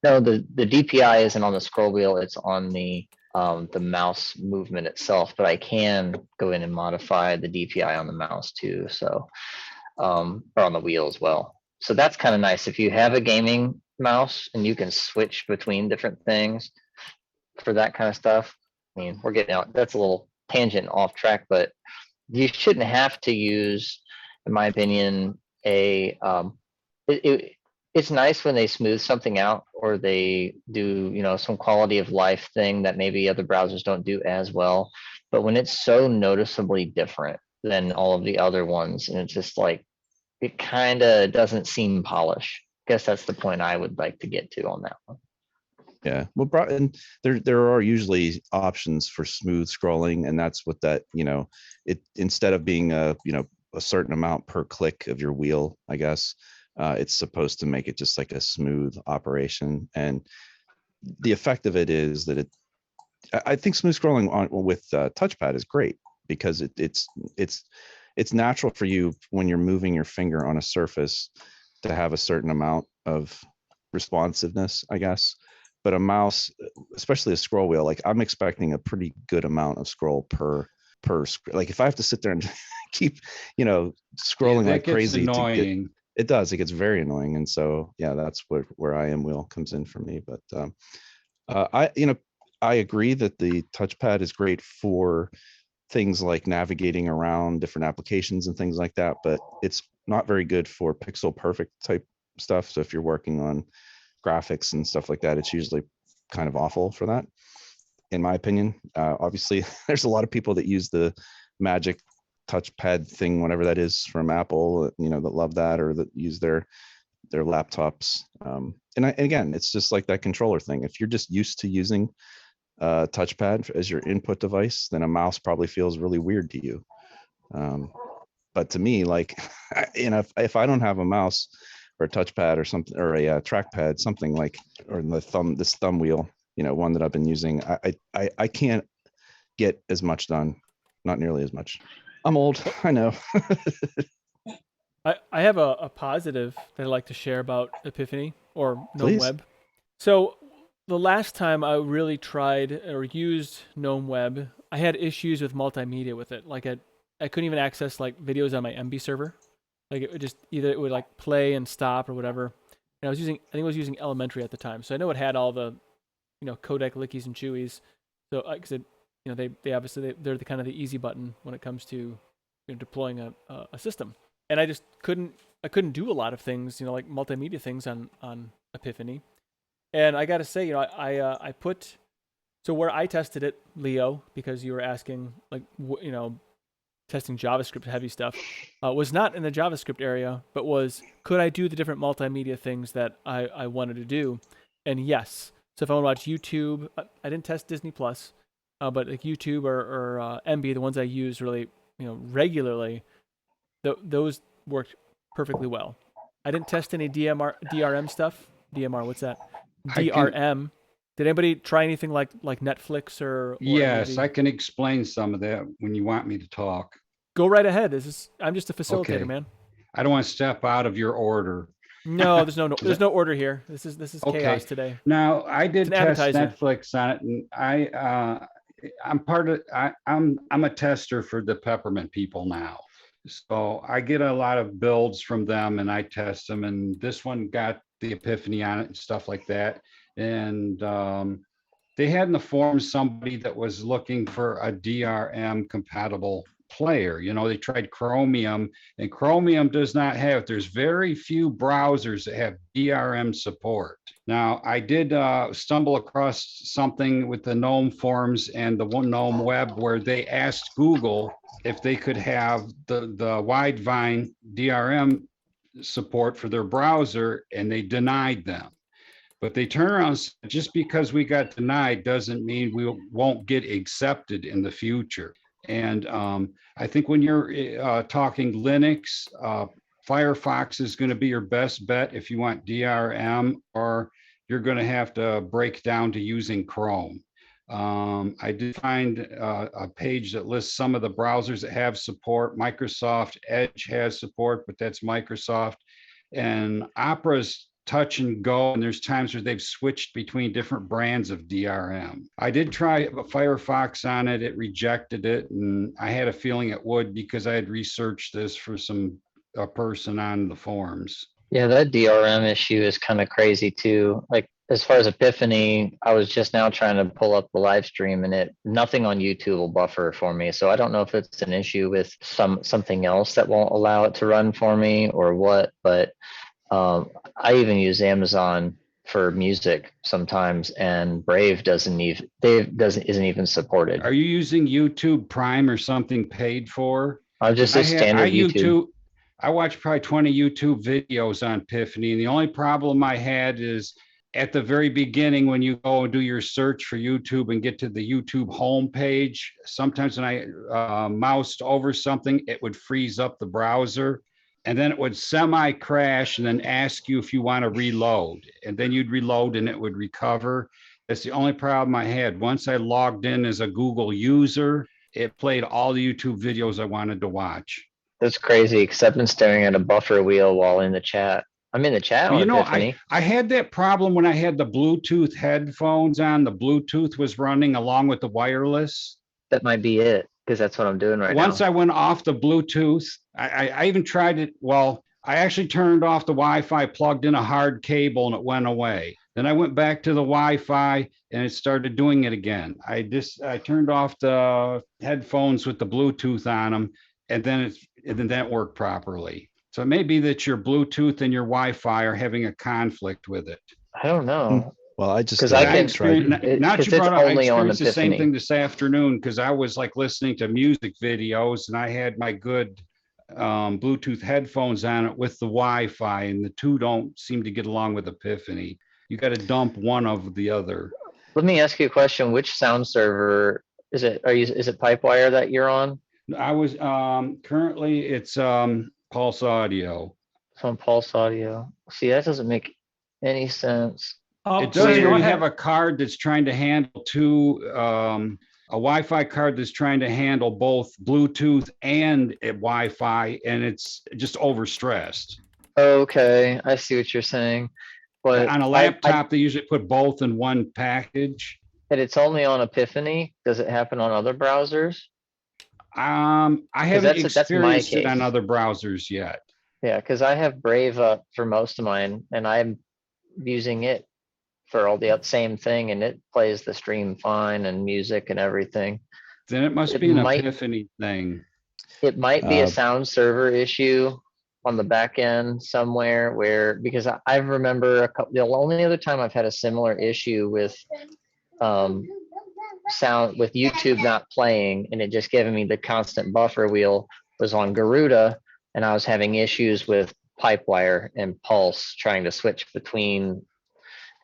the DPI isn't on the scroll wheel, it's on the mouse movement itself, but I can go in and modify the DPI on the mouse too, so or on the wheel as well. So that's kind of nice if you have a gaming mouse and you can switch between different things for that kind of stuff. I mean, we're getting out, that's a little tangent off track, but you shouldn't have to use, in my opinion, it's nice when they smooth something out or they do, some quality of life thing that maybe other browsers don't do as well. But when it's so noticeably different than all of the other ones, and it's just like, it kind of doesn't seem polished. I guess that's the point I would like to get to on that one. Yeah, well, and there are usually options for smooth scrolling, and that's what that, it, instead of being a certain amount per click of your wheel, I guess, it's supposed to make it just like a smooth operation. And the effect of it is that I think smooth scrolling with touchpad is great because it's natural for you when you're moving your finger on a surface to have a certain amount of responsiveness, I guess. But a mouse, especially a scroll wheel, like I'm expecting a pretty good amount of scroll per like if I have to sit there and keep scrolling like crazy, it does, it gets very annoying. And so yeah, that's where IM Wheel comes in for me. But I agree that the touchpad is great for things like navigating around different applications and things like that, but it's not very good for pixel perfect type stuff. So if you're working on graphics and stuff like that, it's usually kind of awful for that, in my opinion. Obviously, there's a lot of people that use the Magic touchpad thing, whatever that is from Apple, you know, that love that, or that use their laptops. And again, it's just like that controller thing. If you're just used to using touchpad as your input device, then a mouse probably feels really weird to you. But to me, like, you know, if I don't have a mouse or a touchpad or something, or a trackpad, something like, or this thumb wheel, you know, one that I've been using, I can't get as much done, not nearly as much. I'm old, I know. I have a positive that I'd like to share about Epiphany or GNOME Please. Web. So the last time I really tried or used GNOME Web, I had issues with multimedia with it. Like I couldn't even access like videos on my MB server. Like it would just either it would like play and stop or whatever. And I think I was using Elementary at the time, so I know it had all the, you know, codec lickies and chewies. So because you know they obviously they're the kind of the easy button when it comes to, you know, deploying a system. And I just couldn't do a lot of things, you know, like multimedia things on Epiphany. And I got to say, you know, I put, so where I tested it, Leo, because you were asking, like, you know, testing JavaScript heavy stuff, was not in the JavaScript area, but was, could I do the different multimedia things that I wanted to do? And yes. So if I want to watch YouTube, I didn't test Disney Plus, but like YouTube or MB, the ones I use really, you know, regularly, those worked perfectly well. I didn't test any DRM stuff. DMR, what's that? DRM. Did anybody try anything like Netflix or Yes, anything? I can explain some of that when you want me to talk. Go right ahead. I'm just a facilitator, Okay. man. I don't want to step out of your order. No, there's no order here. This is Okay. chaos today. Now, I did It's an test appetizer. Netflix on it, and I'm a tester for the Peppermint people now. So I get a lot of builds from them and I test them, and this one got the Epiphany on it and stuff like that. And they had in the forums somebody that was looking for a DRM compatible player. You know, they tried Chromium, and Chromium does not have, there's very few browsers that have DRM support. Now, I did stumble across something with the GNOME forums and the GNOME Web where they asked Google if they could have the Widevine DRM support for their browser, and they denied them. But they turn around and say, just because we got denied doesn't mean we won't get accepted in the future. And I think when you're talking Linux, Firefox is going to be your best bet if you want DRM, or you're going to have to break down to using Chrome. I did find a page that lists some of the browsers that have support. Microsoft Edge has support, but that's Microsoft. And Opera's touch and go, and there's times where they've switched between different brands of DRM. I did try Firefox on it. It rejected it, and I had a feeling it would because I had researched this for a person on the forums. Yeah, that DRM issue is kind of crazy too. Like as far as Epiphany, I was just now trying to pull up the live stream and nothing on YouTube will buffer for me. So I don't know if it's an issue with something else that won't allow it to run for me or what, but I even use Amazon for music sometimes, and Brave isn't even supported. Are you using YouTube Prime or something paid for? I'm just a standard YouTube. I watched probably 20 YouTube videos on Epiphany, and the only problem I had is at the very beginning when you go and do your search for YouTube and get to the YouTube homepage, sometimes when I moused over something, it would freeze up the browser. And then it would semi-crash and then ask you if you want to reload. And then you'd reload and it would recover. That's the only problem I had. Once I logged in as a Google user, it played all the YouTube videos I wanted to watch. That's crazy, because I've been staring at a buffer wheel while in the chat. I'm in the chat on Epiphany. I had that problem when I had the Bluetooth headphones on. The Bluetooth was running along with the wireless. That might be it, because that's what I'm doing right now. Once I went off the Bluetooth, I even tried it. Well, I actually turned off the Wi-Fi, plugged in a hard cable, and it went away. Then I went back to the Wi-Fi and it started doing it again. I turned off the headphones with the Bluetooth on them, and then that worked properly. So it may be that your Bluetooth and your Wi-Fi are having a conflict with it. I don't know. Well, I just 'Cause uh, I can- tried. Not 'cause you it's brought up, I only on experienced the same Epiphany. thing this afternoon because I was like listening to music videos and I had my good Bluetooth headphones on it with the Wi-Fi, and the two don't seem to get along with Epiphany. You got to dump one of the other. Let me ask you a question. Which sound server is it? Is it Pipewire that you're on? I was currently it's Pulse Audio. It's on Pulse Audio. See, that doesn't make any sense. Oh, It does see, when I you have- have a card that's trying to handle a Wi-Fi card that's trying to handle both Bluetooth and a Wi-Fi, and it's just overstressed. Okay, I see what you're saying. But On a laptop, they usually put both in one package. and it's only on Epiphany. Does it happen on other browsers? I haven't that's my experienced it on case. other browsers yet. Yeah, because I have Brave up for most of mine, and I'm using it for all the same thing, and it plays the stream fine and music and everything. Then it must It be an might- Epiphany thing. It might be Uh, a sound server issue on the back end somewhere where, because I remember the only other time I've had a similar issue with sound with YouTube not playing and it just giving me the constant buffer wheel was on Garuda, and I was having issues with Pipewire and Pulse trying to switch between,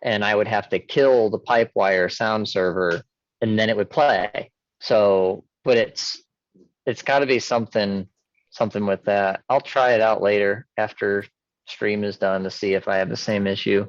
and I would have to kill the Pipewire sound server and then it would play. So, but it's got to be something with that. I'll try it out later after stream is done to see if I have the same issue.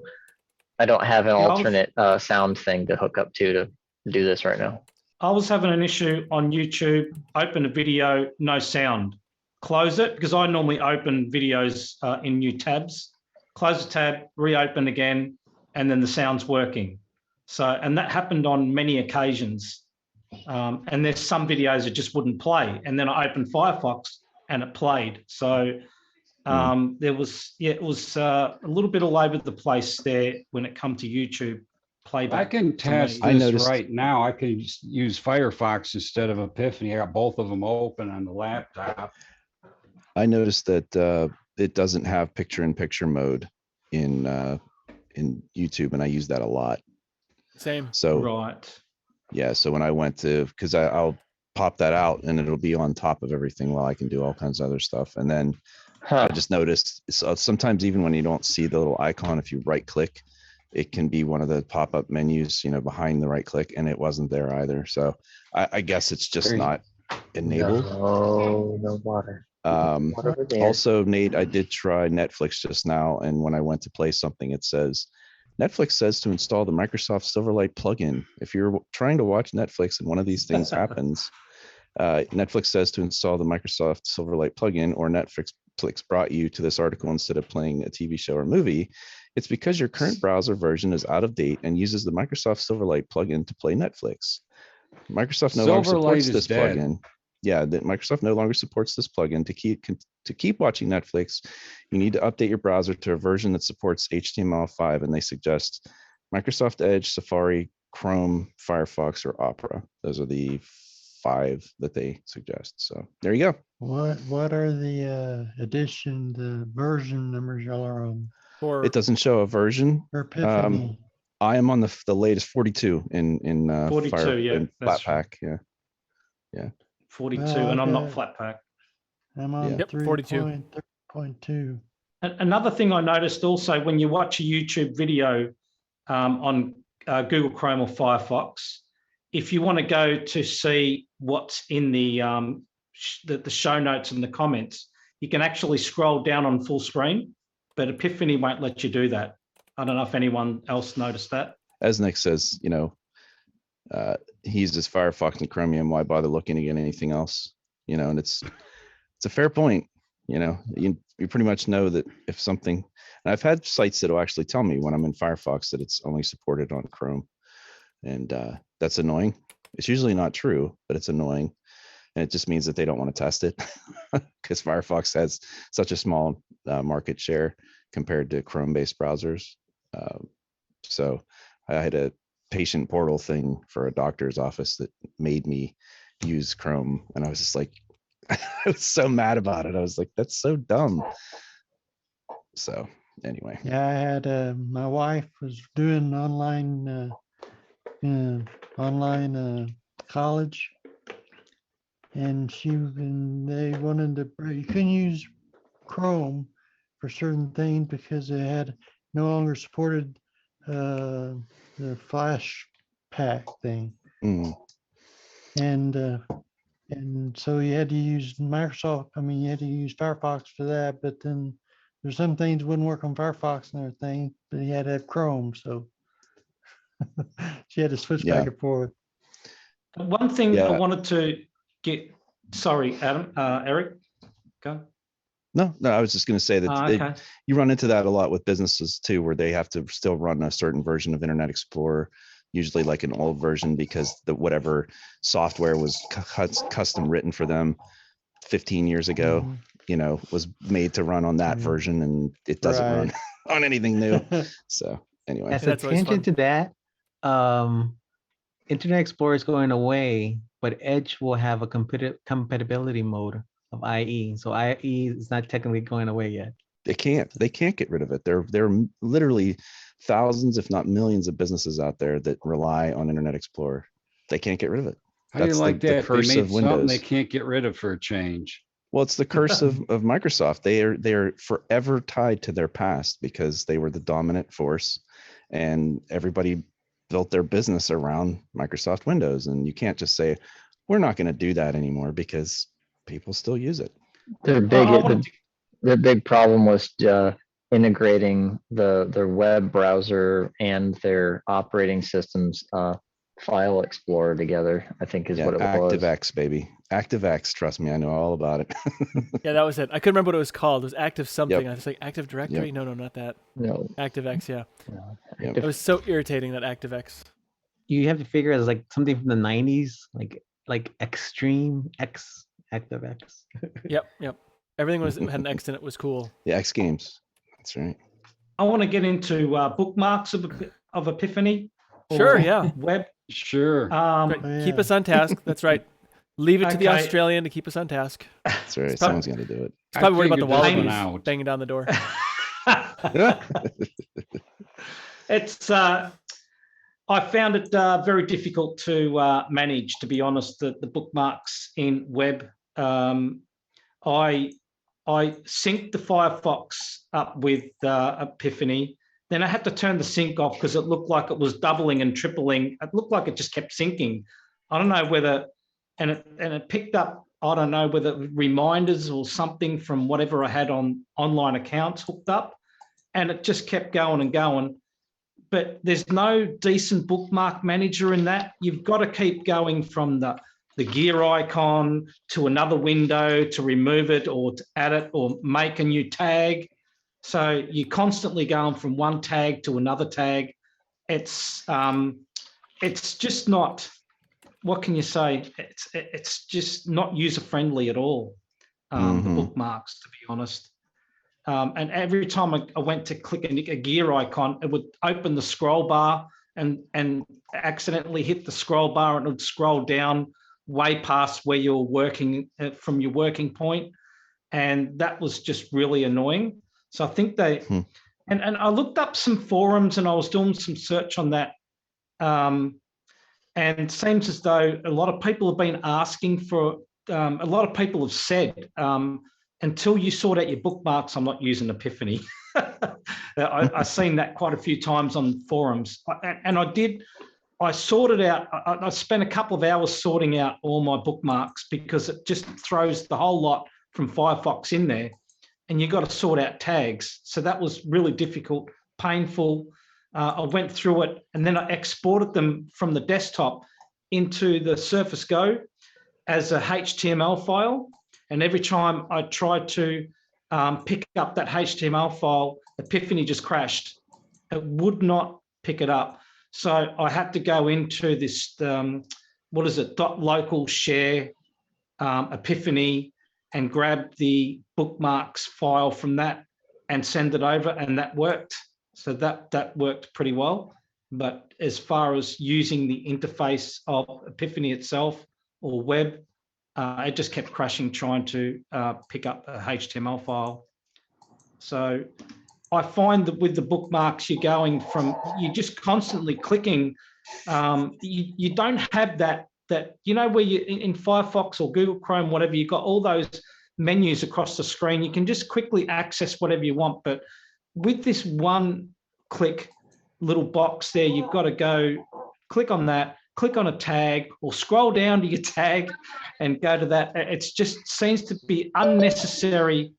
I don't have an Yeah, I'll- alternate sound thing to hook up to do this right now. I was having an issue on YouTube, open a video, no sound. Close it, because I normally open videos in new tabs. Close the tab, reopen again, and then the sound's working. So, and that happened on many occasions. And there's some videos that just wouldn't play. And then I opened Firefox and it played. So there was, it was a little bit all over the place there when it come to YouTube playback. I can test I this noticed- right now. I can just use Firefox instead of Epiphany. I got both of them open on the laptop. I noticed that it doesn't have picture-in-picture mode in YouTube, and I use that a lot. Same. So Right. yeah, so when I went to, because I'll pop that out and it'll be on top of everything while I can do all kinds of other stuff. And then Huh. I just noticed sometimes even when you don't see the little icon, if you right click, it can be one of the pop-up menus, behind the right click, and it wasn't there either. So I guess it's just Crazy. not enabled. No water. Water over there. Also, Nate, I did try Netflix just now, and when I went to play something, it says Netflix says to install the Microsoft Silverlight plugin. If you're trying to watch Netflix and one of these things happens, Netflix says to install the Microsoft Silverlight plugin, or Netflix brought you to this article instead of playing a TV show or movie. It's because your current browser version is out of date and uses the Microsoft Silverlight plugin to play Netflix. Microsoft no longer Silverlight supports is this dead. plugin. Yeah, that Microsoft no longer supports this plugin. To keep watching Netflix, you need to update your browser to a version that supports HTML5, and they suggest Microsoft Edge, Safari, Chrome, Firefox, or Opera. Those are the 5 that they suggest. So there you go. What are the the version numbers y'all are on? For It doesn't show a version. For Epiphany? I am on the latest 42 in 42, yeah, in that's Flatpak. Yeah. 42, Well, and I'm not okay. flat pack. I'm on Yep, 42. 3.2. Another thing I noticed also, when you watch a YouTube video on Google Chrome or Firefox, if you want to go to see what's in the show notes and the comments, you can actually scroll down on full screen, but Epiphany won't let you do that. I don't know if anyone else noticed that. As Nick says, he uses Firefox and Chromium. Why bother looking at anything else? And it's a fair point. You pretty much know that if something, and I've had sites that'll actually tell me when I'm in Firefox that it's only supported on Chrome, and that's annoying. It's usually not true, but it's annoying, and it just means that they don't want to test it because Firefox has such a small market share compared to Chrome-based browsers. So I had a patient portal thing for a doctor's office that made me use Chrome. And I was just like, I was so mad about it. I was like, that's so dumb. So anyway, Yeah, I had, my wife was doing online college. And they wanted to, you couldn't use Chrome for certain things because it had no longer supported the Flash pack thing. mm, And so you had to use Microsoft, you had to use Firefox for that, but then there's some things wouldn't work on Firefox and everything, but you had to have Chrome, so she had to switch Yeah. back and forth. One thing I Yeah. wanted to get, sorry, Adam, Eric, go. no, I was just going to say that Okay. you run into that a lot with businesses too, where they have to still run a certain version of Internet Explorer, usually like an old version, because whatever software was custom written for them 15 years ago, Mhm. was made to run on that Yeah. version, and it doesn't run Right. on anything new. So anyway, As a that's always tangent fun. to that, Internet Explorer is going away, but Edge will have a compatibility mode of IE. So IE is not technically going away yet. they can't get rid of it. There are literally thousands, if not millions, of businesses out there that rely on Internet Explorer. They can't get rid of it. How do you That's like the that? They curse made of something they Windows. can't get rid of for a change. Well, it's the curse of Microsoft. They are forever tied to their past because they were the dominant force, and everybody built their business around Microsoft Windows. And you can't just say, we're not going to do that anymore, because people still use it. Their big problem was integrating their web browser and their operating systems file explorer together, I think is Yeah, what it was. ActiveX, baby. ActiveX, trust me, I know all about it. Yeah, that was it. I couldn't remember what it was called. It was Active something. Yep. I was like, Active Directory? Yep. No, not that. No, ActiveX, yeah. no. Yep. It was so irritating, that ActiveX. You have to figure it as like something from the 90s, like Extreme X ActiveX. Yep. Everything had an X in it was cool. Yeah, X Games. That's right. I want to get into bookmarks of Epiphany. or Sure, yeah. Web. Sure. Right. Oh, Keep yeah. us on task. That's right. Leave it to the Okay. Australian to keep us on task. That's right. It's probably- Someone's going to do it. He's probably worried about the figured this one wallabies out. banging down the door. It's I found it very difficult to manage, to be honest, the bookmarks in web. I synced the Firefox up with Epiphany. Then I had to turn the sync off because it looked like it was doubling and tripling. It looked like it just kept syncing. I don't know whether, and it picked up, I don't know whether reminders or something from whatever I had on online accounts hooked up, and it just kept going and going. But there's no decent bookmark manager in that. You've got to keep going from the gear icon to another window to remove it or to add it or make a new tag. So you're constantly going from one tag to another tag. It's just not, what can you say? It's just not user friendly at all. The bookmarks, to be honest. And every time I went to click a gear icon, it would open the scroll bar and accidentally hit the scroll bar, and it would scroll down way past where you're working from your working point. And that was just really annoying. So I think they, and I looked up some forums and I was doing some search on that. And it seems as though a lot of people have been asking for, a lot of people have said, until you sort out your bookmarks, I'm not using Epiphany. I've seen that quite a few times on forums. And I sorted out, I spent a couple of hours sorting out all my bookmarks because it just throws the whole lot from Firefox in there, and you've got to sort out tags. So that was really difficult, painful. I went through it, and then I exported them from the desktop into the Surface Go as a HTML file. And every time I tried to pick up that HTML file, Epiphany just crashed. It would not pick it up. So I had to go into this, what is it, .local share Epiphany, and grab the bookmarks file from that and send it over, and that worked. So that worked pretty well. But as far as using the interface of Epiphany itself or web, it just kept crashing trying to pick up a HTML file. So I find that with the bookmarks, you're just constantly clicking. You don't have that where you in Firefox or Google Chrome, whatever, you've got all those menus across the screen. You can just quickly access whatever you want. But with this one click little box there, you've got to go click on that, click on a tag, or scroll down to your tag and go to that. It's just seems to be unnecessary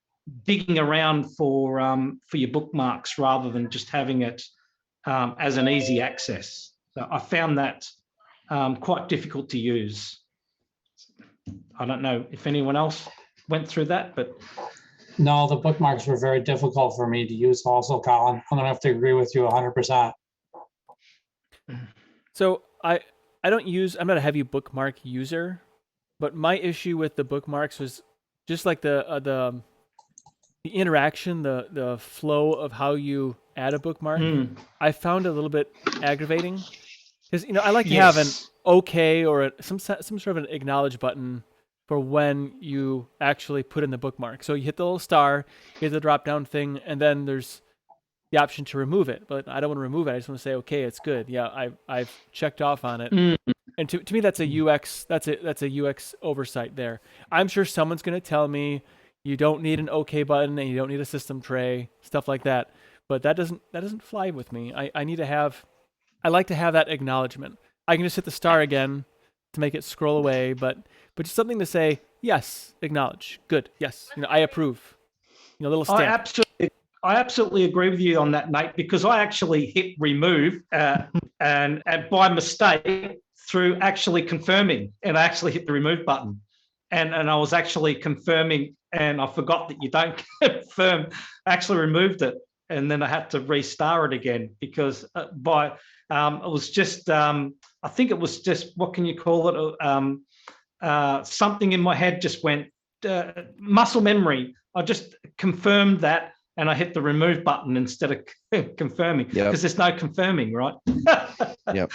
digging around for your bookmarks rather than just having it as an easy access. So I found that quite difficult to use. I don't know if anyone else went through that, but No, the bookmarks were very difficult for me to use also, Colin. I'm gonna have to agree with you 100%. So I'm not a heavy bookmark user, but my issue with the bookmarks was just like the interaction, the flow of how you add a bookmark. I found it a little bit aggravating because I like to have an OK or some sort of an acknowledge button for when you actually put in the bookmark. So you hit the little star, you hit the drop down thing, and then there's the option to remove it. But I don't want to remove it. I just want to say, okay, it's good. Yeah, I've checked off on it. And to me, that's a UX. That's a UX oversight there. I'm sure someone's going to tell me you don't need an OK button and you don't need a system tray, stuff like that. But that doesn't fly with me. I like to have that acknowledgement. I can just hit the star again to make it scroll away, but just something to say, yes, acknowledge, good, yes, I approve. Little stamp. I absolutely agree with you on that, Nate, because I actually hit remove and by mistake through actually confirming, and I actually hit the remove button, and I was actually confirming, and I forgot that you don't confirm. I actually removed it, and then I had to restart it again because it was just I think it was just, what can you call it? Something in my head just went muscle memory. I just confirmed that, and I hit the remove button instead of confirming because there's no confirming, right? Yep.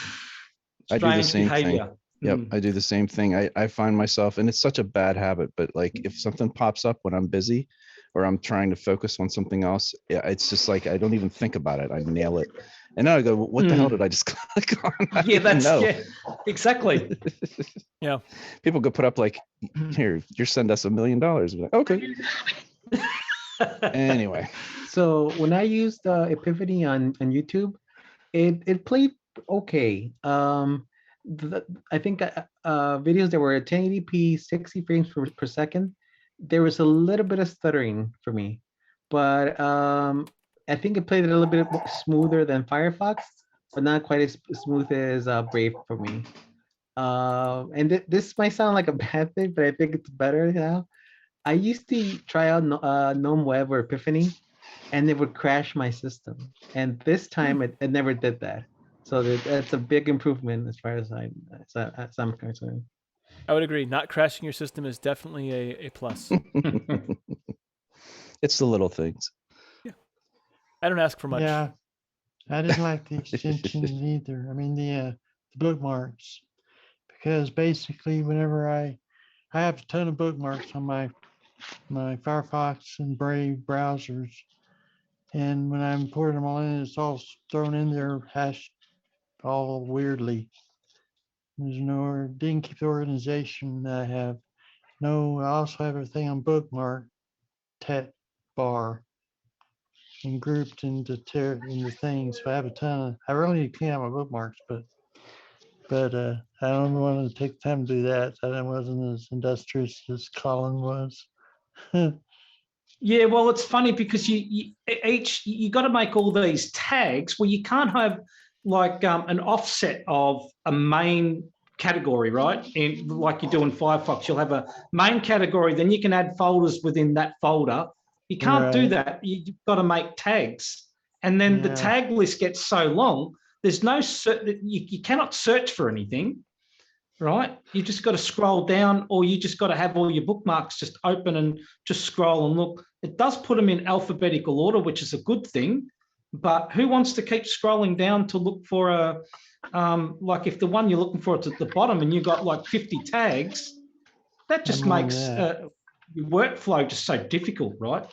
I do the same thing. Yep. I do the same thing. I find myself, and it's such a bad habit, but like if something pops up when I'm busy or I'm trying to focus on something else, it's just like, I don't even think about it. I nail it. And now I go, what the hell did I just click on? Yeah, exactly. Yeah. People could put up like, here, you're send us $1 million. Like, okay. Anyway. So when I used Epiphany on YouTube, it played okay. I think videos that were 1080p, 60 frames per second, there was a little bit of stuttering for me, but I think it played a little bit smoother than Firefox, but not quite as smooth as Brave for me. And this might sound like a bad thing, but I think it's better now. I used to try out GNOME Web or Epiphany, and it would crash my system. And this time, it never did that. So that's a big improvement as far as I'm concerned. I would agree. Not crashing your system is definitely a plus. It's the little things. Yeah. I don't ask for much. Yeah, I didn't like the extensions either. I mean, the bookmarks, because basically whenever I have a ton of bookmarks on my Firefox and Brave browsers, and when I import them all in, it's all thrown in there, hashed all weirdly. Didn't keep the organization that I have. I also have everything on bookmark, tet bar, and grouped into things. So I have a ton I really need to clean out my bookmarks, but I don't want to take the time to do that. I wasn't as industrious as Colin was. Yeah, well, it's funny because you got to make all these tags. Well, you can't have like an offset of a main category, right? And like you do in Firefox, you'll have a main category, then you can add folders within that folder. You can't do that. You've got to make tags, and then the tag list gets so long. There's no you cannot search for anything, right? You just got to scroll down, or you just got to have all your bookmarks just open and just scroll and look. It does put them in alphabetical order, which is a good thing, but who wants to keep scrolling down to look for a, like if the one you're looking for is at the bottom and you've got like 50 tags, that just I'm on makes that. your workflow just so difficult, right?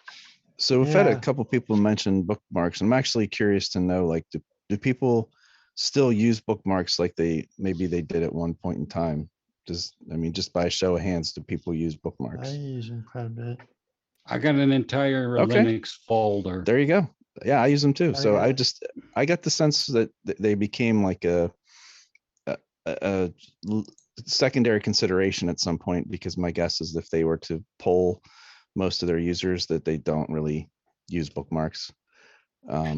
So we've had a Yeah. couple people mention bookmarks. I'm actually curious to know, like, do people still use bookmarks like maybe they did at one point in time? Just by a show of hands, do people use I bookmarks? use them quite a bit. I got an entire Okay. Linux folder. There you go. Yeah, I use them too. I So got- I got the sense that they became like a secondary consideration at some point, because my guess is if they were to poll most of their users, that they don't really use bookmarks. Or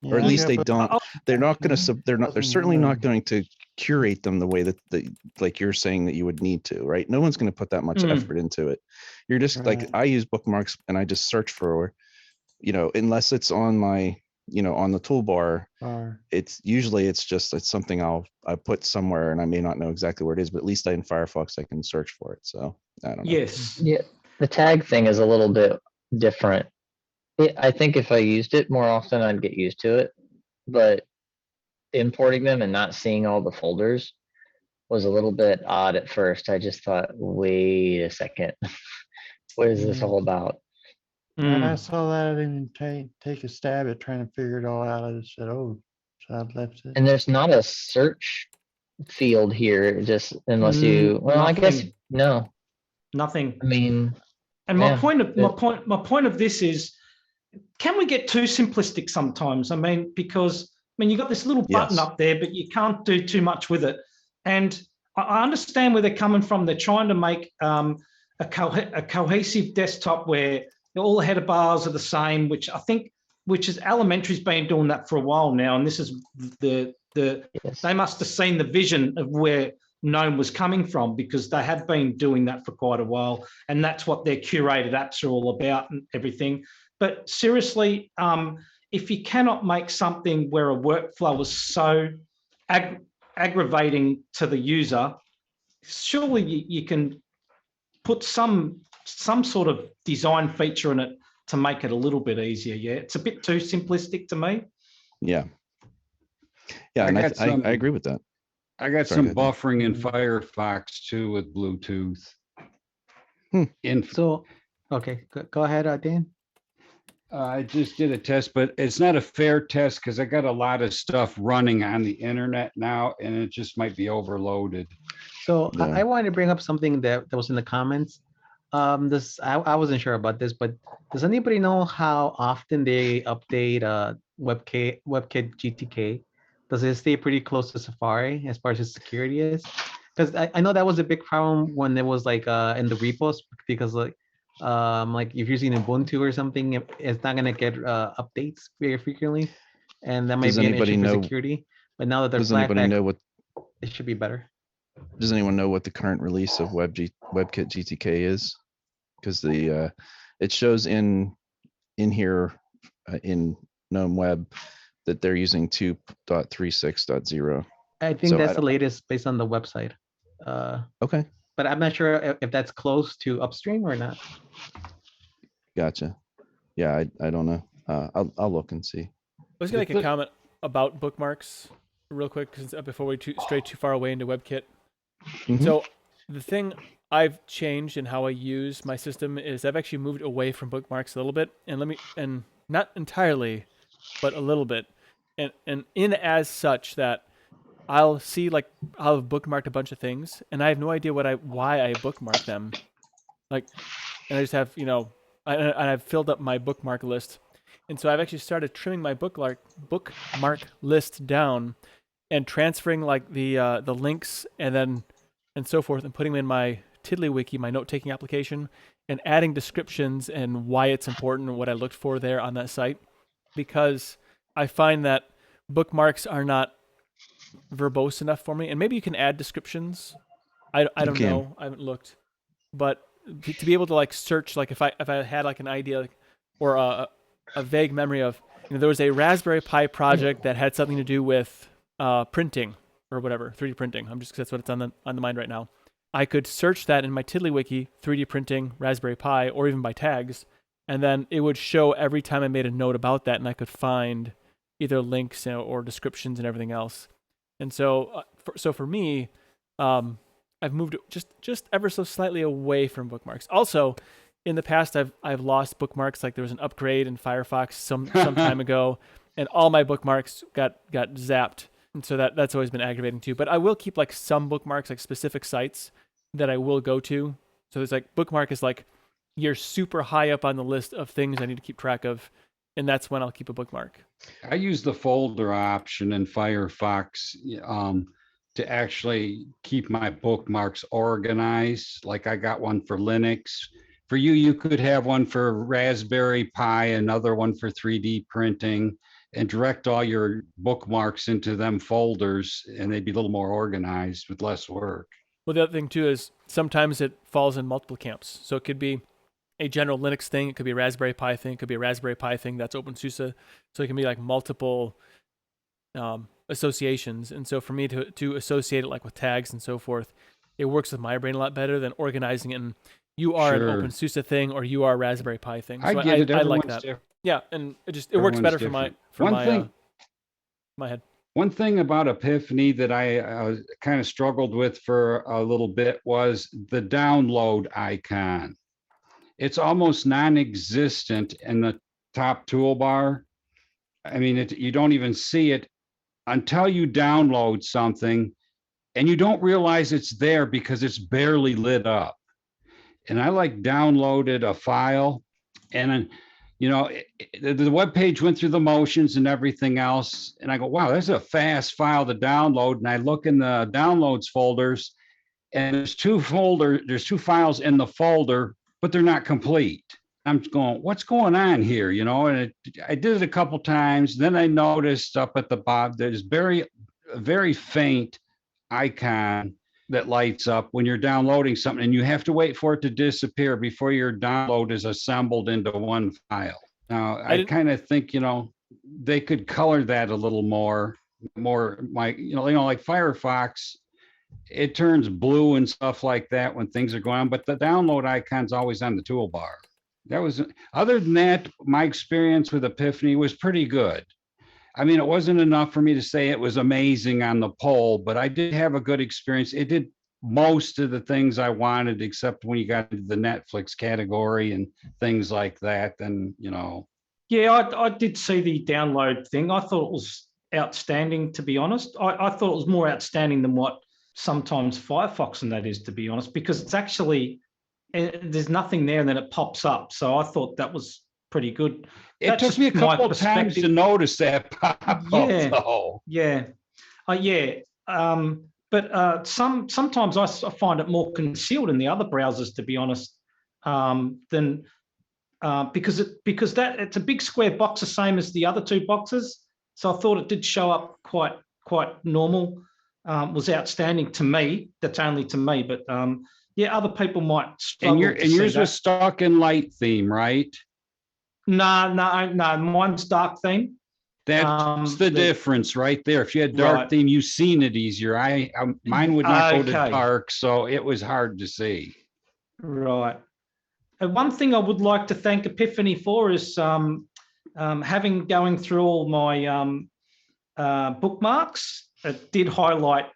Yeah, at I least got they book- don't, they're not going to, they're Doesn't certainly not matter. going to curate them the way that like you're saying that you would need to, right? No one's going to put that much Mm. effort into it. You're just like, Right. I use bookmarks and I just search for, unless it's on my, on the toolbar, Or it's something I put somewhere and I may not know exactly where it is, but at least in Firefox, I can search for it. So I don't know. Yes. Yeah, the tag thing is a little bit different. I think if I used it more often, I'd get used to it. But importing them and not seeing all the folders was a little bit odd at first. I just thought, wait a second, what is this Mm. all about? when I Mm. saw that, I didn't take a stab at trying to figure it all out. I just said, "Oh," so I left it. And there's not a search field here, just unless you, well, I guess, Nothing. no. Nothing. I mean, And my Yeah, point of this is, can we get too simplistic sometimes? I mean, because you got this little button Yes. up there, but you can't do too much with it. And I understand where they're coming from. They're trying to make a cohesive desktop where all the header bars are the same, which is Elementary's been doing that for a while now. And this is yes. they must have seen the vision of where GNOME was coming from, because they have been doing that for quite a while, and that's what their curated apps are all about and everything. But seriously, if you cannot make something where a workflow is so aggravating to the user, surely you can put some sort of design feature in it to make it a little bit easier. Yeah, it's a bit too simplistic to me. Yeah. Yeah. I And got some- I agree with that. I got Sorry, some go ahead. buffering in Firefox too with Bluetooth. Hmm. So, okay, go ahead, Dan. I just did a test, but it's not a fair test because I got a lot of stuff running on the internet now, and it just might be overloaded. So Yeah. I wanted to bring up something that was in the comments. I wasn't sure about this, but does anybody know how often they update WebKit GTK? Does it stay pretty close to Safari as far as its security is? Because I know that was a big problem when it was like in the repos, because like if you're using Ubuntu or something, it's not gonna get updates very frequently, and that might Does be an anybody issue for know- security. But now that they're Does anybody know what it should be better. Does anyone know what the current release of WebKit GTK is? Because it shows in here in GNOME Web that they're using 2.36.0. I think So that's the latest based on the website. Okay, But I'm not sure if that's close to upstream or not. gotcha. Yeah, I don't know. I'll look and see. I was gonna make a comment about bookmarks real quick, because before we stray too far away into WebKit. Mhm. So the thing I've changed in how I use my system is I've actually moved away from bookmarks a little bit, and not entirely, but a little bit, and in as such that I'll see, like, I'll have bookmarked a bunch of things, and I have no idea why I bookmark them, like, and I just have, I've filled up my bookmark list, and so I've actually started trimming my bookmark list down, and transferring like the links and so forth, and putting them in my TiddlyWiki, my note-taking application, and adding descriptions and why it's important and what I looked for there on that site, because I find that bookmarks are not verbose enough for me. And maybe you can add descriptions. I don't can. know. I haven't looked, but to be able to like search, like if I had like an idea or a vague memory of, there was a Raspberry Pi project that had something to do with printing or whatever, 3D printing. Because that's what's on the mind right now. I could search that in my TiddlyWiki, 3D printing, Raspberry Pi, or even by tags, and then it would show every time I made a note about that, and I could find either links or descriptions and everything else. And so, for me, I've moved just ever so slightly away from bookmarks. Also, in the past, I've lost bookmarks. Like there was an upgrade in Firefox some time ago, and all my bookmarks got zapped. And so that's always been aggravating too. But I will keep like some bookmarks, like specific sites that I will go to. So there's like bookmark is like you're super high up on the list of things I need to keep track of, and that's when I'll keep a bookmark. I use the folder option in Firefox to actually keep my bookmarks organized. Like I got one for Linux. For you, you could have one for Raspberry Pi, another one for 3D printing, and direct all your bookmarks into them folders, and they'd be a little more organized with less work. Well, the other thing too is sometimes it falls in multiple camps. So it could be a general Linux thing, it could be a Raspberry Pi thing, it could be a Raspberry Pi thing that's OpenSUSE. So it can be like multiple associations. And so for me to associate it like with tags and so forth, it works with my brain a lot better than organizing it in you are Sure. an OpenSUSE thing or you are a Raspberry Pi thing. So I get it. I like Everyone's that. different. Yeah, and it works Everyone's better different. for One my thing- my head. One thing about Epiphany that I kind of struggled with for a little bit was the download icon. It's almost non-existent in the top toolbar. I mean, you don't even see it until you download something, and you don't realize it's there because it's barely lit up. And I like downloaded a file, and the web page went through the motions and everything else. And I go, wow, that's a fast file to download. And I look in the downloads folders, and there's two files in the folder, but they're not complete. I'm going, what's going on here? And I did it a couple times. Then I noticed up at the bottom, there's very faint icon that lights up when you're downloading something, and you have to wait for it to disappear before your download is assembled into one file. Now, I kind of think, they could color that a little more like, like Firefox, it turns blue and stuff like that when things are going on, but the download icon's always on the toolbar. Other than that, my experience with Epiphany was pretty good. I mean, it wasn't enough for me to say it was amazing on the poll, but I did have a good experience. It did most of the things I wanted, except when you got into the Netflix category and things like that, then, Yeah, I did see the download thing. I thought it was outstanding, to be honest. I thought it was more outstanding than what sometimes Firefox and that is, to be honest, because it's actually, there's nothing there and then it pops up. So I thought that was pretty good. It That's took me a just my couple of times to perspective. notice that pop up, Yeah. though. Yeah. But sometimes I find it more concealed in the other browsers, to be honest, than because it's a big square box, the same as the other two boxes. So I thought it did show up quite normal. Was outstanding to me. That's only to me, but other people might struggle. And yours was stuck in light theme, right? No, mine's dark theme. That's the difference right there. If you had dark Right. theme, you've seen it easier. Mine would not go to Okay. dark, so it was hard to see. Right. And one thing I would like to thank Epiphany for is going through all my bookmarks. It did highlight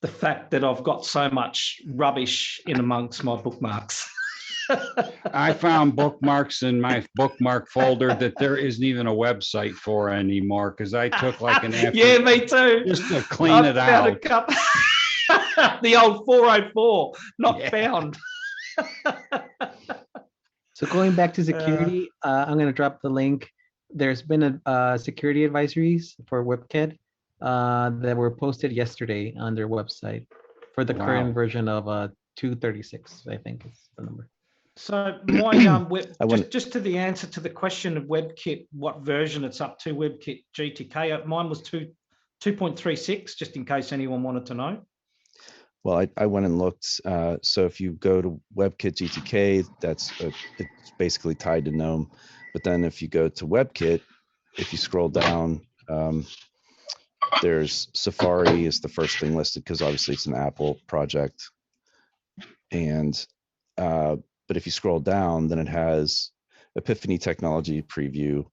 the fact that I've got so much rubbish in amongst my bookmarks. I found bookmarks in my bookmark folder that there isn't even a website for anymore because I took like an effort Yeah, me too. just to clean I it found a out. couple- the old 404, not Yeah. found. So going back to security, I'm going to drop the link. There's been a security advisories for WebKit that were posted yesterday on their website for the Wow. current version of 236, I think is the number. So my wonder- just to the answer to the question of WebKit, what version it's up to, WebKit GTK, mine was 2.36, just in case anyone wanted to know. Well, I went and looked. So if you go to WebKit GTK, it's basically tied to GNOME. But then if you go to WebKit, if you scroll down, there's Safari is the first thing listed because obviously it's an Apple project. And but if you scroll down, then it has Epiphany Technology Preview,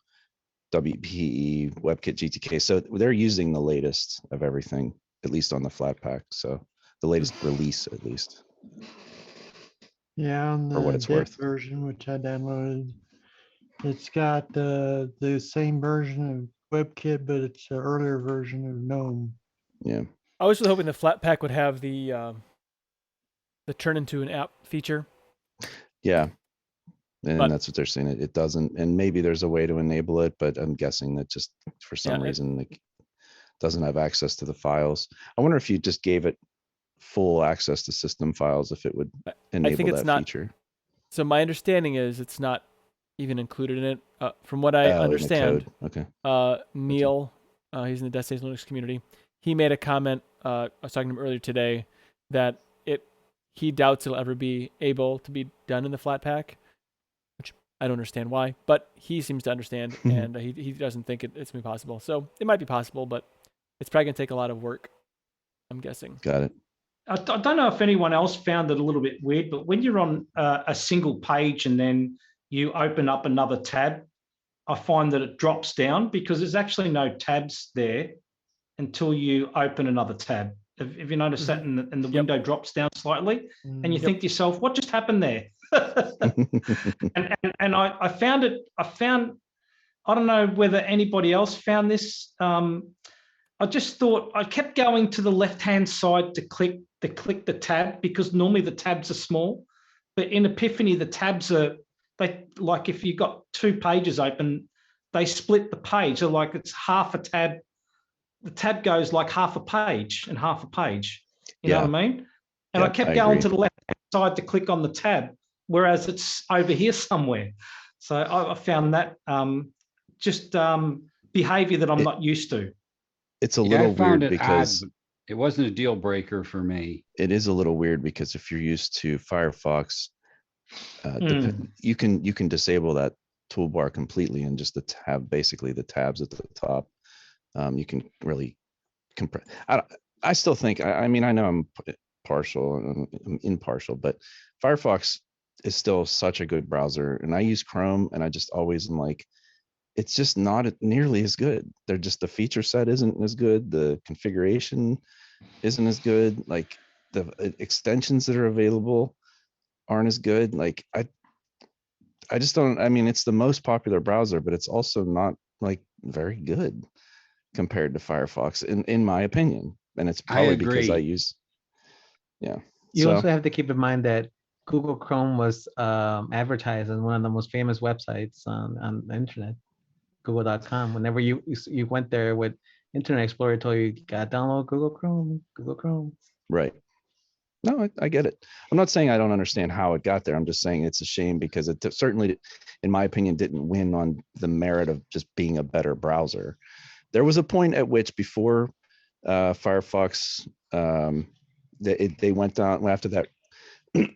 WPE, WebKit GTK. So they're using the latest of everything, at least on the Flatpak. So the latest release, at least. Yeah, on For what the it's dev worth. version, which I downloaded, it's got the same version of WebKit, but it's an earlier version of GNOME. Yeah. I was really hoping the Flatpak would have the turn into an app feature. Yeah. And But- that's what they're saying. It doesn't, and maybe there's a way to enable it, but I'm guessing that just for some Yeah, reason it doesn't have access to the files. I wonder if you just gave it full access to system files, if it would enable it's that not- feature. So my understanding is it's not even included in it. From what I Oh, in the understand, code. Okay. Neil, he's in the Destination Linux community. He made a comment. I was talking to him earlier today that he doubts it'll ever be able to be done in the Flatpak, which I don't understand why, but he seems to understand, and he doesn't think it's gonna be possible. So it might be possible, but it's probably gonna take a lot of work, I'm guessing. Got it. I don't know if anyone else found it a little bit weird, but when you're on a single page and then you open up another tab, I find that it drops down because there's actually no tabs there until you open another tab. Have you noticed that? And the Yep. window drops down slightly, and you Mm, think to yourself, "What just happened there?" and I found it. I don't know whether anybody else found this. I just thought I kept going to the left-hand side to click the tab because normally the tabs are small, but in Epiphany the tabs are like if you've got 2 pages open, they split the page. So like it's half a tab. The tab goes like half a page and half a page. You know what I mean? And I Yep, kept I going agree. to the left-hand side to click on the tab, whereas it's over here somewhere. So I found that behavior that I'm not used to. It's a Yeah, little I found weird it odd, because but it wasn't a deal breaker for me. it is a little weird because if you're used to Firefox, you can disable that toolbar completely and just have basically the tabs at the top. You can really compress. I still think, I mean, I know I'm partial, I'm impartial, but Firefox is still such a good browser, and I use Chrome, and I just always am like, it's just not nearly as good. They're just, the feature set isn't as good. The configuration isn't as good. Like the extensions that are available aren't as good. Like I just don't, I mean, it's the most popular browser, but it's also not like very good compared to Firefox in my opinion. And it's I probably because I agree. use, yeah. You So also have to keep in mind that Google Chrome was advertised as one of the most famous websites on the internet, google.com. Whenever you went there with Internet Explorer, it told you gotta download Google Chrome. right. No, I get it. I'm not saying I don't understand how it got there. I'm just saying it's a shame because it certainly, in my opinion, didn't win on the merit of just being a better browser. There was a point at which before Firefox, they went down after that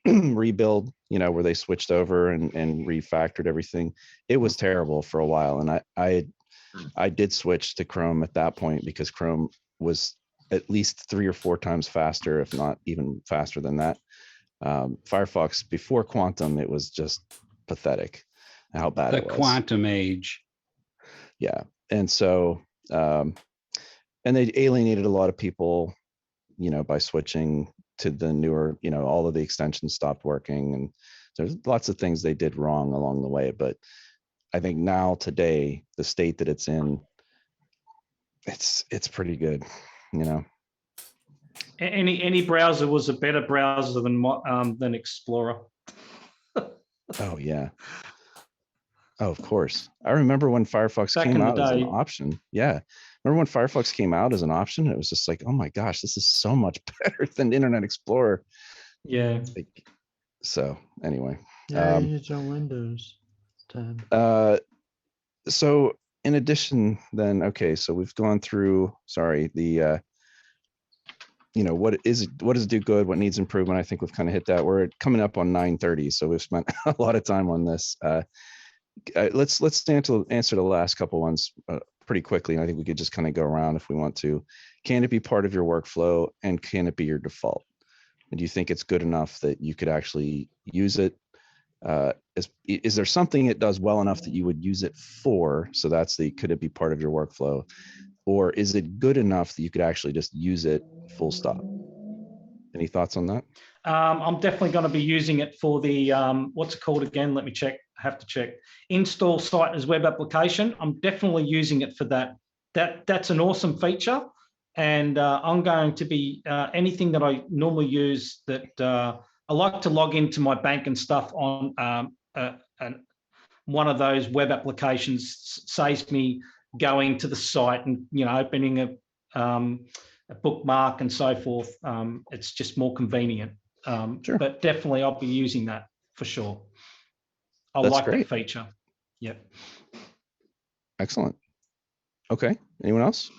rebuild, you know, where they switched over and refactored everything. It was terrible for a while, and I did switch to Chrome at that point because Chrome was at least 3 or 4 times faster, if not even faster than that. Firefox before Quantum, it was just pathetic how bad The it was. quantum age. Yeah, and so and they alienated a lot of people, you know, by switching to the newer, you know, all of the extensions stopped working, and there's lots of things they did wrong along the way. But I think now today, the state that it's in, it's pretty good, you know. Any browser was a better browser than Explorer. Oh yeah. Oh, of course. I remember when Firefox Back came in the out as an day. option. Yeah. Remember when Firefox came out as an option? It was just like, oh my gosh, this is so much better than Internet Explorer. Yeah. So anyway. Yeah, I use on Windows tab. So in addition, then, okay, so we've gone through, sorry, the, you know, what does it do good? What needs improvement? I think we've kind of hit that. We're coming up on 9:30, so we've spent a lot of time on this. Let's answer the last couple ones pretty quickly. And I think we could just kind of go around if we want to. Can it be part of your workflow, and can it be your default? And do you think it's good enough that you could actually use it? Is there something it does well enough that you would use it for? So that's could it be part of your workflow? Or is it good enough that you could actually just use it full stop? Any thoughts on that? I'm definitely going to be using it for the, what's it called again? Let me check. I have to check. Install site as web application. I'm definitely using it for that. That's an awesome feature. And I'm going to be, anything that I normally use that I like to log into my bank and stuff on one of those web applications saves me going to the site and, opening a bookmark and so forth. It's just more convenient. Sure. But definitely I'll be using that for sure. I That's like great. that feature. Yep. Excellent. Okay. Anyone else?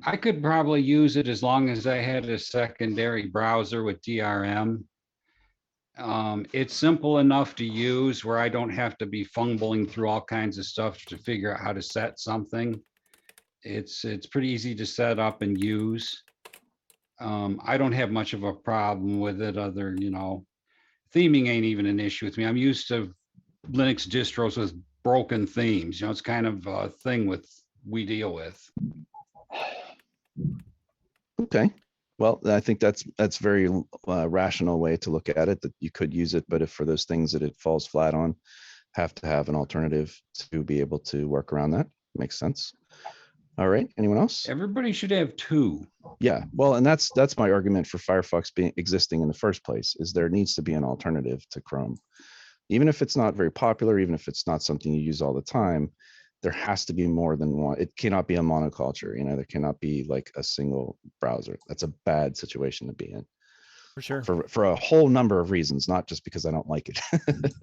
I could probably use it as long as I had a secondary browser with DRM. It's simple enough to use where I don't have to be fumbling through all kinds of stuff to figure out how to set something. It's pretty easy to set up and use. I don't have much of a problem with it other, theming ain't even an issue with me. I'm used to Linux distros with broken themes. It's kind of a thing we deal with. Okay. Well, I think that's very rational way to look at it, that you could use it, but if for those things that it falls flat on, have to have an alternative to be able to work around that. Makes sense. All right. Anyone else? Everybody should have two. Yeah. Well, and that's my argument for Firefox existing in the first place, is there needs to be an alternative to Chrome. Even if it's not very popular, even if it's not something you use all the time, there has to be more than one. It cannot be a monoculture. There cannot be like a single browser. That's a bad situation to be in. For sure. For a whole number of reasons, not just because I don't like it.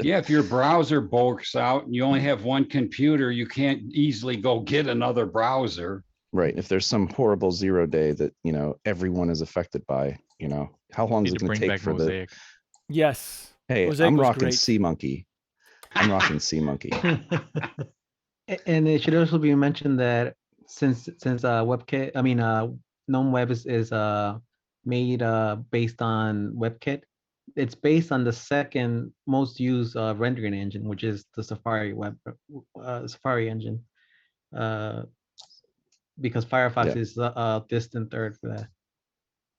Yeah, if your browser bulks out and you only have one computer, you can't easily go get another browser. Right. If there's some horrible 0 day that, everyone is affected by, how long is Need it to going to bring take back for Mosaic. Yes. Hey, Mosaic I'm was rocking great. Sea Monkey. I'm rocking Sea Monkey. And it should also be mentioned that since WebKit, GNOME Web is made based on WebKit, it's based on the second most used rendering engine, which is the Safari Safari engine, because Firefox Yeah. is a distant third for that.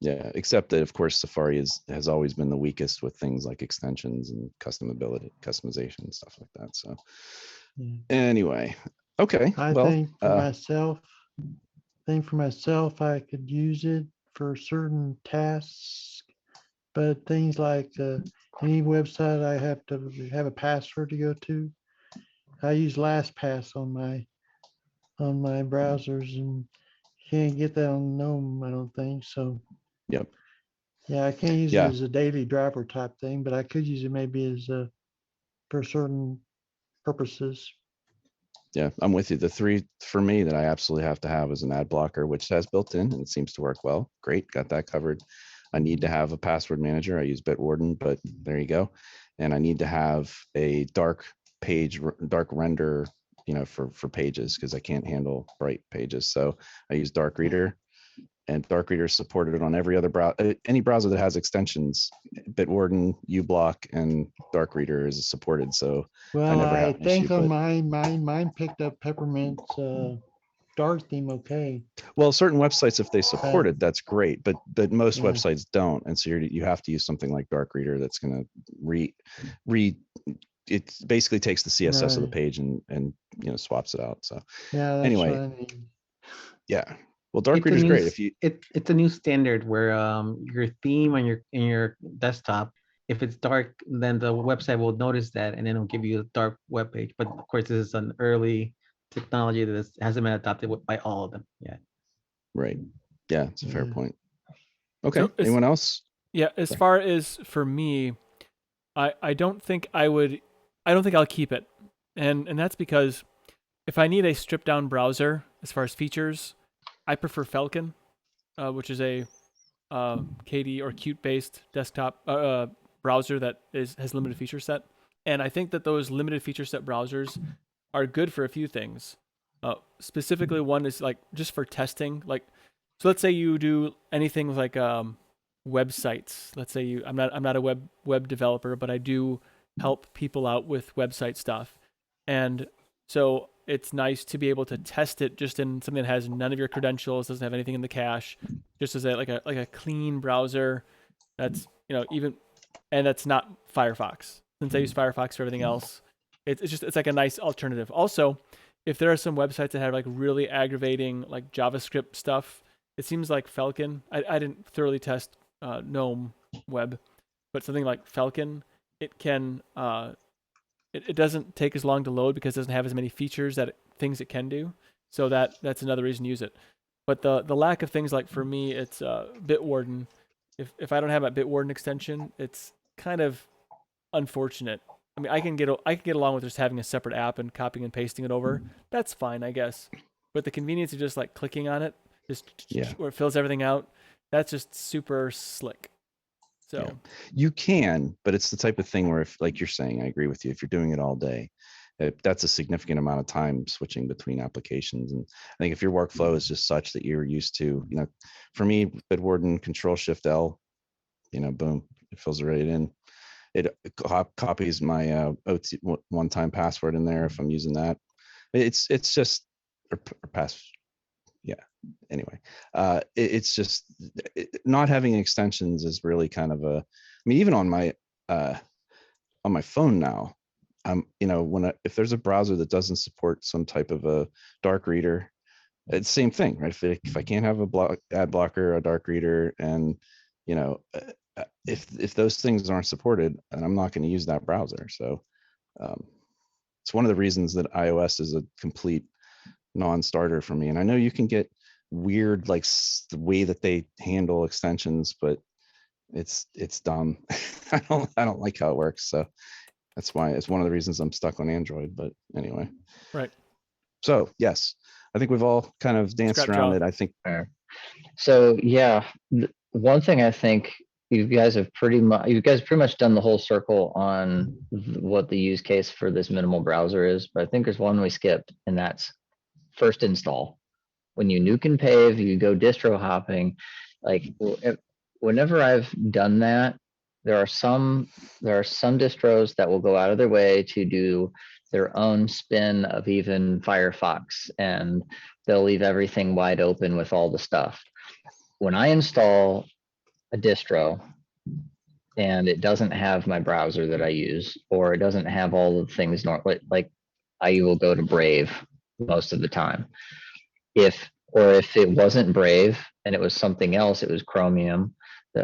Yeah, except that of course Safari has always been the weakest with things like extensions and customization and stuff like that. So Yeah. anyway, okay. I well, think for myself, I could use it for certain tasks, but things like any website I have to have a password to go to, I use LastPass on my browsers, and can't get that on GNOME, I don't think so. Yep. Yeah, I can't use Yeah. it as a daily driver type thing, but I could use it maybe as for certain purposes. Yeah, I'm with you. The three for me that I absolutely have to have is an ad blocker, which has built in and it seems to work well. Great, got that covered. I need to have a password manager. I use Bitwarden, but there you go. And I need to have a dark render, for pages, because I can't handle bright pages. So I use Dark Reader, and Dark Reader is supported on every other browser. Any browser that has extensions, Bitwarden, uBlock, and Dark Reader is supported. So Well, never I have an think issue, on but- mine picked up Peppermint's dark theme okay. well, certain websites, if they support it, that's great, but most Yeah. websites don't, and so you have to use something like Dark Reader that's going to it basically takes the CSS of the Right. page and swaps it out. So Yeah, that's Anyway, what I mean. yeah, well, Dark It's a Reader is new great. s- If you it's a new standard where your theme on your desktop, if it's dark, then the website will notice that and then it'll give you a dark web page. But of course, this is an early technology that hasn't been adopted by all of them yet. right, yeah, it's a fair Yeah. point. Okay, it's- anyone else? Yeah, as Sorry. far as for me, I don't think I'll keep it. And that's because if I need a stripped down browser as far as features, I prefer Falcon, which is a KDE or Qt based desktop browser that has limited feature set. And I think that those limited feature set browsers are good for a few things. Specifically, one is like just for testing. Like, so let's say you do anything with like websites. Let's say I'm not a web developer, but I do help people out with website stuff. And so it's nice to be able to test it just in something that has none of your credentials, doesn't have anything in the cache, just as like a clean browser that's, even, and that's not Firefox. Since I use Firefox for everything else, it's like a nice alternative. Also, if there are some websites that have like really aggravating like JavaScript stuff, it seems like Falcon. I didn't thoroughly test GNOME Web, but something like Falcon, it can it doesn't take as long to load because it doesn't have as many features things it can do. So that's another reason to use it. But the lack of things, like for me, it's Bitwarden. If I don't have a Bitwarden extension, it's kind of unfortunate. I mean, I can get along with just having a separate app and copying and pasting it over. That's fine, I guess. But the convenience of just like clicking on it, where it fills everything out, that's just super slick. So you can, but it's the type of thing where, if, like you're saying, I agree with you. If you're doing it all day, that's a significant amount of time switching between applications. And I think if your workflow is just such that you're used to, for me, Bitwarden, Control-Shift-L, boom, it fills it right in. It copies my OT one-time password in there if I'm using that. It's just or pass. Yeah. Anyway, it's just not having extensions is really kind of even on my phone now, if there's a browser that doesn't support some type of a dark reader, it's the same thing, right? If I can't have a ad blocker, a dark reader, and if those things aren't supported, and I'm not going to use that browser. So it's one of the reasons that iOS is a complete non-starter for me. And I know you can get weird, like the way that they handle extensions, but it's dumb. I don't like how it works. So that's why it's one of the reasons I'm stuck on Android. But anyway, right. So yes, I think we've all kind of danced around it. I think. So yeah, one thing I think you guys pretty much done the whole circle on what the use case for this minimal browser is. But I think there's one we skipped, and that's first install. When you nuke and pave, you go distro hopping. Like whenever I've done that, there are some distros that will go out of their way to do their own spin of even Firefox, and they'll leave everything wide open with all the stuff. When I install a distro and it doesn't have my browser that I use, or it doesn't have all the things like I will go to Brave most of the time. If it wasn't Brave and it was something else, it was Chromium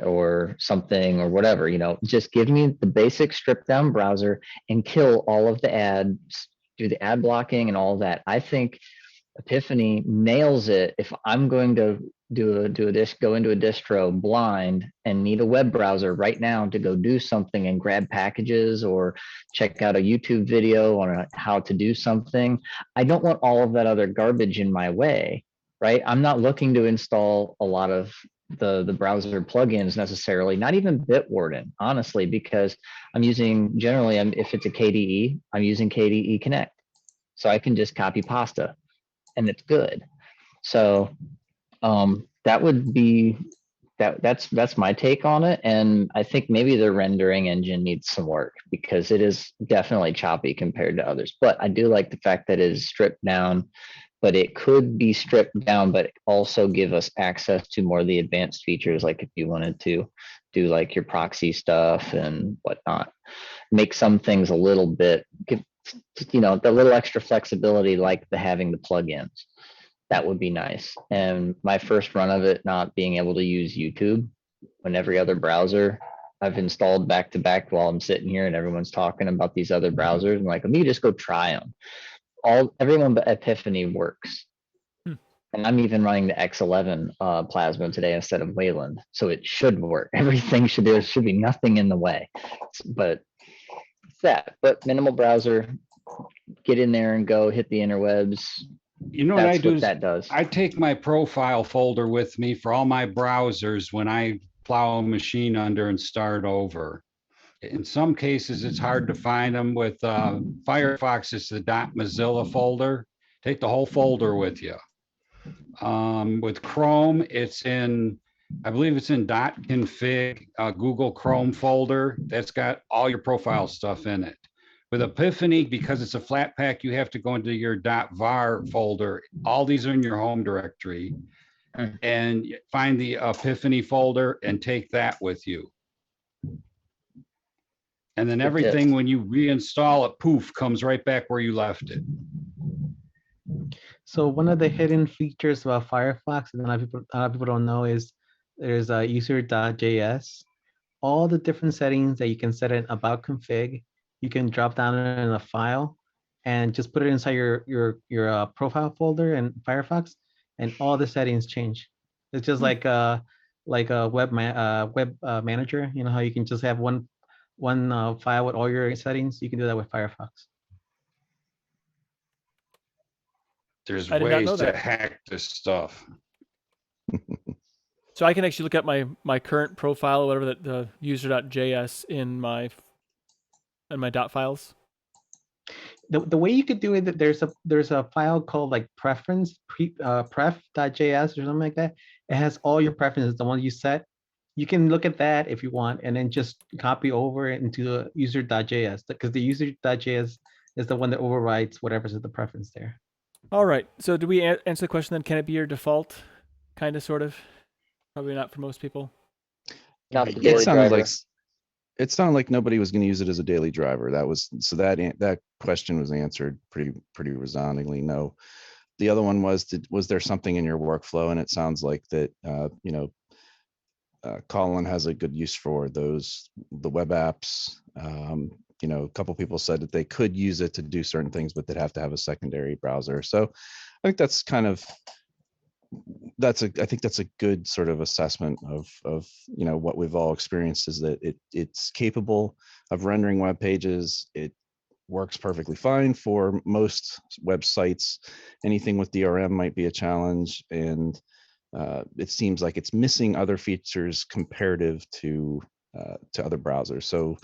or something or whatever, just give me the basic stripped down browser and kill all of the ads, do the ad blocking and all that. I think Epiphany nails it. If I'm going to go into a distro blind and need a web browser right now to go do something and grab packages or check out a YouTube video on how to do something, I don't want all of that other garbage in my way, right? I'm not looking to install a lot of the browser plugins necessarily, not even Bitwarden, honestly, because I'm using if it's a KDE, I'm using KDE Connect. So I can just copy pasta and it's good. So that would be that's my take on it. And I think maybe the rendering engine needs some work because it is definitely choppy compared to others. But I do like the fact that it is stripped down, but it could be stripped down, but also give us access to more of the advanced features. Like if you wanted to do like your proxy stuff and whatnot, make some things a little bit, the little extra flexibility, like having the plugins. That would be nice. And my first run of it, not being able to use YouTube when every other browser I've installed back to back while I'm sitting here and everyone's talking about these other browsers. I'm like, let me just go try them. Everyone but Epiphany works. And I'm even running the X11 Plasma today instead of Wayland. So it should work. Everything should be nothing in the way. But it's that. But minimal browser, get in there and go hit the interwebs. What I do is that does. I take my profile folder with me for all my browsers when I plow a machine under and start over. In some cases, it's hard to find them. With Firefox, it's the .mozilla folder. Take the whole folder with you. With Chrome, it's in I believe it's in .config, Google Chrome folder. That's got all your profile stuff in it. With Epiphany, because it's a flat pak, you have to go into your .var folder. All these are in your home directory. And find the Epiphany folder and take that with you. And then Good everything, tips. when you reinstall it, poof, comes right back where you left it. So one of the hidden features about Firefox, and a lot of people don't know, is there's a user.js. All the different settings that you can set in about config, you can drop down in a file and just put it inside your profile folder in Firefox, and all the settings change. It's just like a web manager. You know how you can just have one file with all your settings. You can do that with Firefox. There's I did not ways know to that. hack this stuff. So I can actually look at my current profile or whatever, the user.js in my dot files. The way you could do it, that there's a file called like pref.js or something like that. It has all your preferences, the ones you set. You can look at that if you want, and then just copy over it into the user.js, because the user.js is the one that overrides whatever's at the preference there. All right. So do we answer the question then? Can it be your default? Kind of, sort of. Probably not for most people. Not the It daily sounded driver. like it sounded like nobody was going to use it as a daily driver. That was so that question was answered pretty resoundingly. No. The other one was there something in your workflow? And it sounds like that Colin has a good use for the web apps. A couple people said that they could use it to do certain things, but they'd have to have a secondary browser. So I think that's I think that's a good sort of assessment of what we've all experienced, is that it's capable of rendering web pages. It works perfectly fine for most websites. Anything with DRM might be a challenge, and it seems like it's missing other features comparative to other browsers. So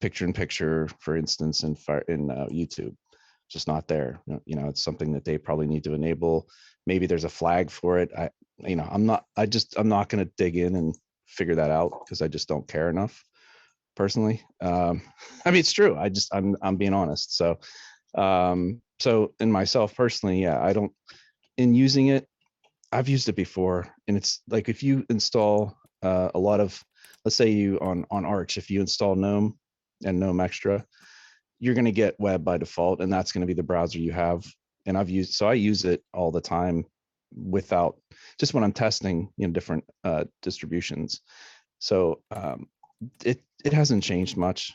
picture-in-picture, for instance, in YouTube, just not there. It's something that they probably need to enable. Maybe there's a flag for it. I'm not going to dig in and figure that out, because I just don't care enough personally. It's true. I'm being honest. So in myself personally, yeah, in using it, I've used it before, and it's like, if you install a lot of, let's say you on Arch, if you install GNOME and GNOME Extra, you're going to get web by default, and that's going to be the browser you have. And I use it all the time without, just when I'm testing different distributions. So it hasn't changed much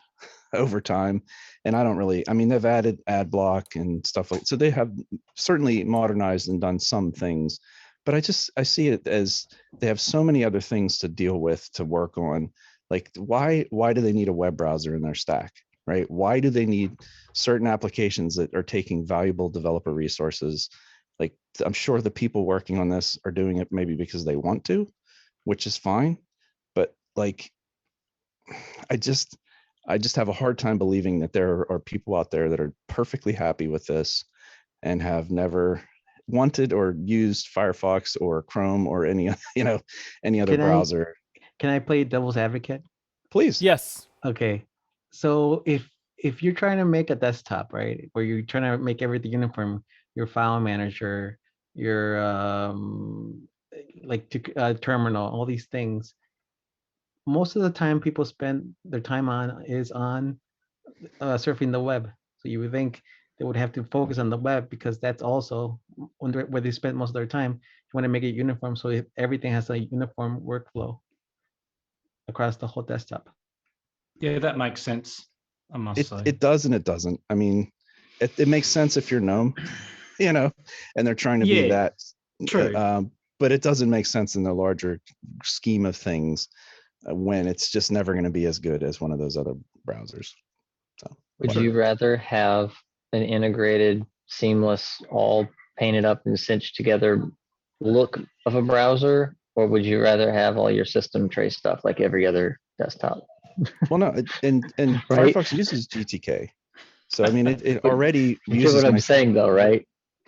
over time, and they've added ad block and stuff like, so they have certainly modernized and done some things, but I see it as they have so many other things to deal with, to work on. Like, why do they need a web browser in their stack, right? Why do they need certain applications that are taking valuable developer resources? Like, I'm sure the people working on this are doing it maybe because they want to, which is fine, but like, I just have a hard time believing that there are people out there that are perfectly happy with this and have never wanted or used Firefox or Chrome or any other browser. Can I play devil's advocate? Please. Yes. Okay. So if you're trying to make a desktop, right, where you're trying to make everything uniform, your file manager, your terminal, all these things, most of the time people spend their time on surfing the web. So you would think they would have to focus on the web, because that's also where they spend most of their time. You want to make it uniform, so everything has a uniform workflow across the whole desktop. Yeah, that makes sense, I must say. It does and it doesn't. It makes sense if you're GNOME, and they're trying to be that. True. But it doesn't make sense in the larger scheme of things, when it's just never going to be as good as one of those other browsers. So, Would you rather have an integrated, seamless, all painted up and cinched together look of a browser, or would you rather have all your system tray stuff like every other desktop? Well, no, and Right? Firefox uses GTK, so it already You get uses what I'm my saying, though, right?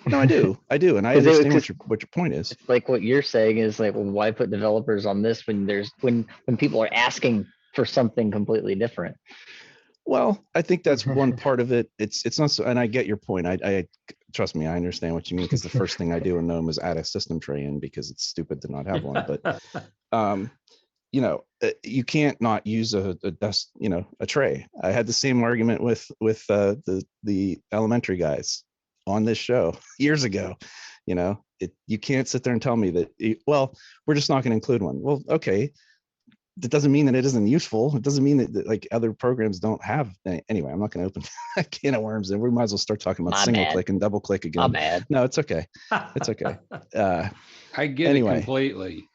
No, I do, and I 'Cause it was understand just- what your point is. It's like what you're saying is like, well, why put developers on this when when people are asking for something completely different? Well, I think that's one part of it. It's not so, and I get your point. I trust me, I understand what you mean, because the first thing I do in GNOME is add a system tray in because it's stupid to not have one. But you can't not use a dust, a tray. I had the same argument with the elementary guys on this show years ago. You can't sit there and tell me that, we're just not going to include one. Well, okay. That doesn't mean that it isn't useful. It doesn't mean that like other programs don't have. Anyway, I'm not going to open a can of worms, and we might as well start talking about My single bad. click and double click My again. bad. No, it's okay. It's okay. I get Anyway. it completely.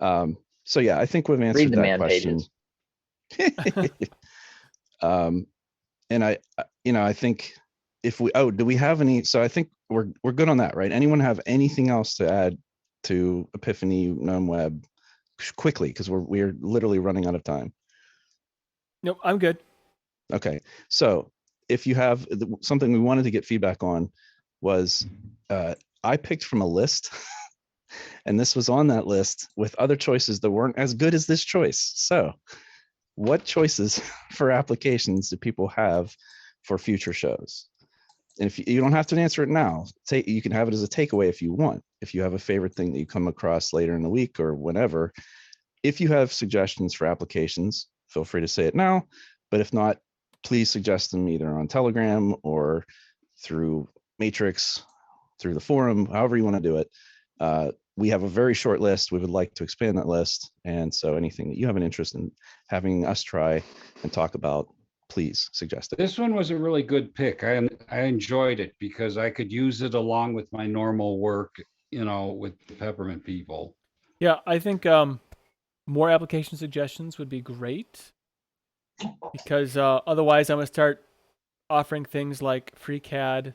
So yeah, I think we've Read answered the that man question. pages. And I think if do we have any? So I think we're good on that, right? Anyone have anything else to add to Epiphany GNOME Web quickly, because we're literally running out of time? Nope, I'm good. Okay, so if you have something we wanted to get feedback on was I picked from a list and this was on that list with other choices that weren't as good as this choice. So what choices for applications do people have for future shows? And if you don't have to answer it now, you can have it as a takeaway if you want. If you have a favorite thing that you come across later in the week or whenever, if you have suggestions for applications, feel free to say it now. But if not, please suggest them either on Telegram or through Matrix, through the forum, however you want to do it. We have a very short list. We would like to expand that list. And so anything that you have an interest in having us try and talk about, please suggest it. This one was a really good pick. I enjoyed it because I could use it along with my normal work, with the Peppermint people. Yeah, I think more application suggestions would be great, because otherwise I'm gonna start offering things like FreeCAD,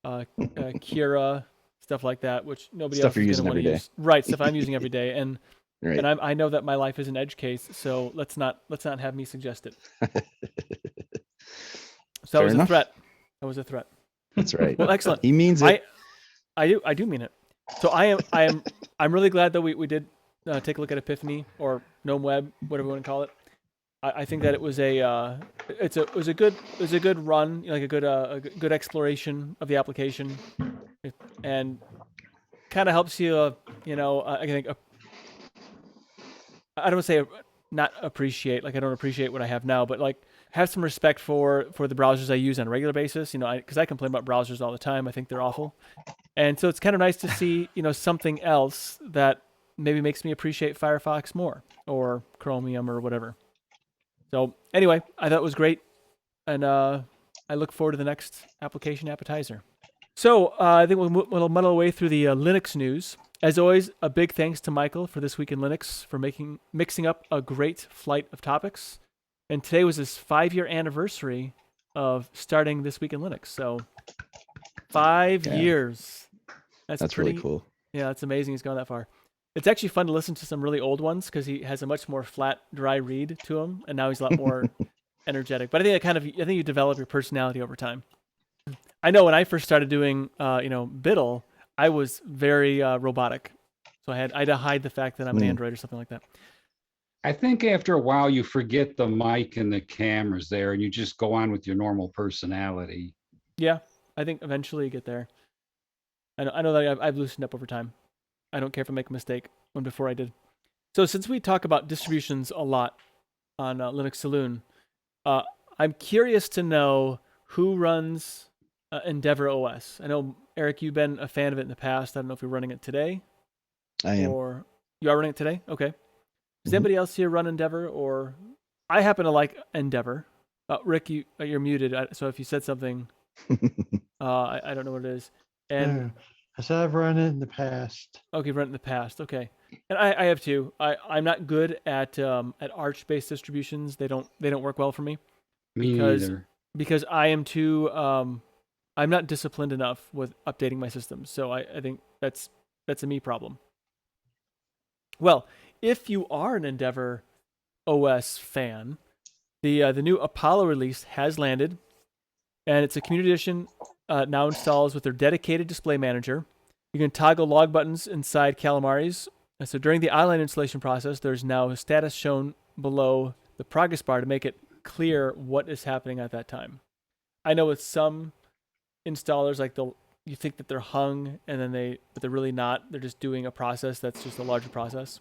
Kira, stuff like that, which nobody Stuff else you're is using going to want every to day. use. Right, stuff I'm using every day, and Right. and I know that my life is an edge case, so let's not have me suggest it. So that Fair was enough. a threat. That was a threat. That's right. Well, excellent. He means it. I do mean it. So I'm really glad that we did take a look at Epiphany or GNOME Web, whatever you want to call it. I think that it was a good run, like a good exploration of the application, and kind of helps you, I think I don't say not appreciate, like I don't appreciate what I have now, but like have some respect for the browsers I use on a regular basis, because I complain about browsers all the time. I think they're awful. And so it's kind of nice to see, something else that maybe makes me appreciate Firefox more, or Chromium or whatever. So anyway, I thought it was great, and I look forward to the next application appetizer. So I think we'll muddle our way through the Linux news. As always, a big thanks to Michael for This Week in Linux for mixing up a great flight of topics. And today was his 5-year anniversary of starting This Week in Linux. So 5 years. That's really cool. Yeah, that's amazing he's gone that far. It's actually fun to listen to some really old ones because he has a much more flat, dry read to him, and now he's a lot more energetic. But I think you develop your personality over time. I know when I first started doing Biddle, I was very robotic, so I had to hide the fact that I'm an Android or something like that. I think after a while you forget the mic and the cameras there, and you just go on with your normal personality. Yeah, I think eventually you get there. I know that I've loosened up over time. I don't care if I make a mistake when before I did. So since we talk about distributions a lot on Linux Saloon, I'm curious to know who runs Endeavor OS. I know, Eric, you've been a fan of it in the past. I don't know if you're running it today. I am. Or you are running it today? Okay. Does anybody else here run Endeavor? Or I happen to like Endeavor. Rick, you're muted. So if you said something, I don't know what it is. And I said I've run it in the past. Okay, run it in the past. Okay, and I have too. I'm not good at Arch-based distributions. They don't work well for me. Me neither. Because I am too. I'm not disciplined enough with updating my systems. So I think that's a me problem. Well, if you are an Endeavor OS fan, the new Apollo release has landed, and it's a community edition. now installs with their dedicated display manager. You can toggle log buttons inside Calamares. And so during the iLine installation process, there's now a status shown below the progress bar to make it clear what is happening at that time. I know with some installers, like you think that they're hung, and then but they're really not. They're just doing a process that's just a larger process.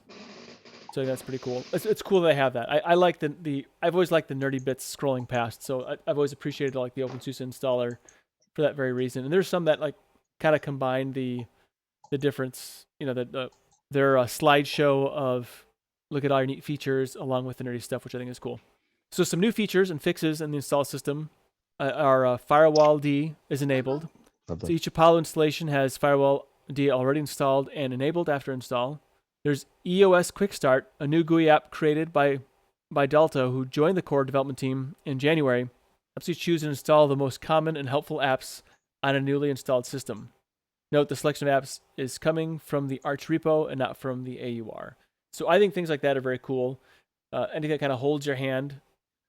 So that's pretty cool. It's cool that they have that. I like I've always liked the nerdy bits scrolling past. So I've always appreciated like the OpenSUSE installer for that very reason. And there's some that like kind of combine the difference. You know, their slideshow of look at all your neat features along with the nerdy stuff, which I think is cool. So some new features and fixes in the install system are Firewall D is enabled. Lovely. So each Apollo installation has Firewall D already installed and enabled after install. There's EOS Quick Start, a new GUI app created by Dalto, who joined the core development team in January. Helps you choose and install the most common and helpful apps on a newly installed system. Note the selection of apps is coming from the Arch repo and not from the AUR. So I think things like that are very cool. Anything that kind of holds your hand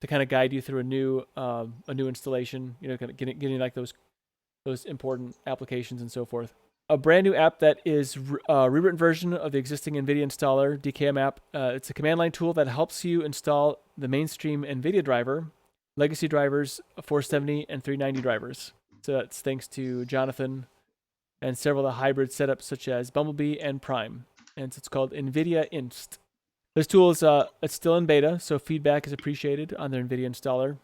to kind of guide you through a new installation. You know, kind of getting like those important applications and so forth. A brand new app that is a rewritten version of the existing NVIDIA installer, DKM app. It's a command line tool that helps you install the mainstream NVIDIA driver, legacy drivers, 470 and 390 drivers. So that's thanks to Jonathan and several of the hybrid setups such as Bumblebee and Prime. And it's called NVIDIA Inst. This tool is it's still in beta, so feedback is appreciated on their NVIDIA installer.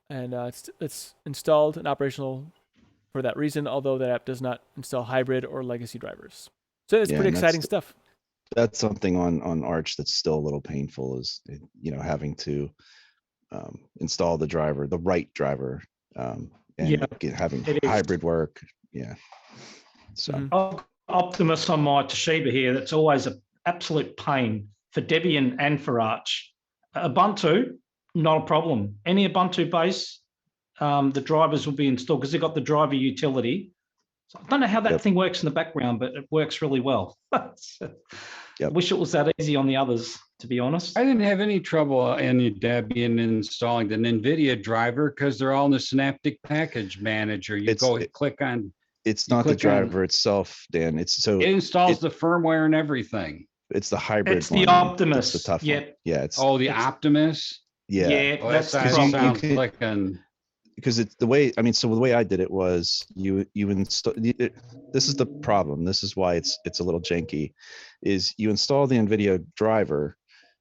And it's installed and operational for that reason, although that app does not install hybrid or legacy drivers. So it's pretty exciting stuff. That's something on Arch that's still a little painful, is having to install the driver, the right driver, and having hybrid work. Yeah. So Optimus on my Toshiba here, that's always an absolute pain for Debian and for Arch. Ubuntu, not a problem. Any Ubuntu base, the drivers will be installed because they've got the driver utility. So I don't know how that thing works in the background, but it works really well. I wish it was that easy on the others, to be honest. I didn't have any trouble in Debian installing the NVIDIA driver because they're all in the Synaptic Package Manager. You click on. It's not the driver itself, Dan. It installs the firmware and everything. It's the hybrid. It's the Optimus. It's the tough one. Yeah. The Optimus. Yeah, that's the problem. Because it's the way. I mean, so the way I did it was you install. This is the problem. This is why it's a little janky. Is you install the NVIDIA driver,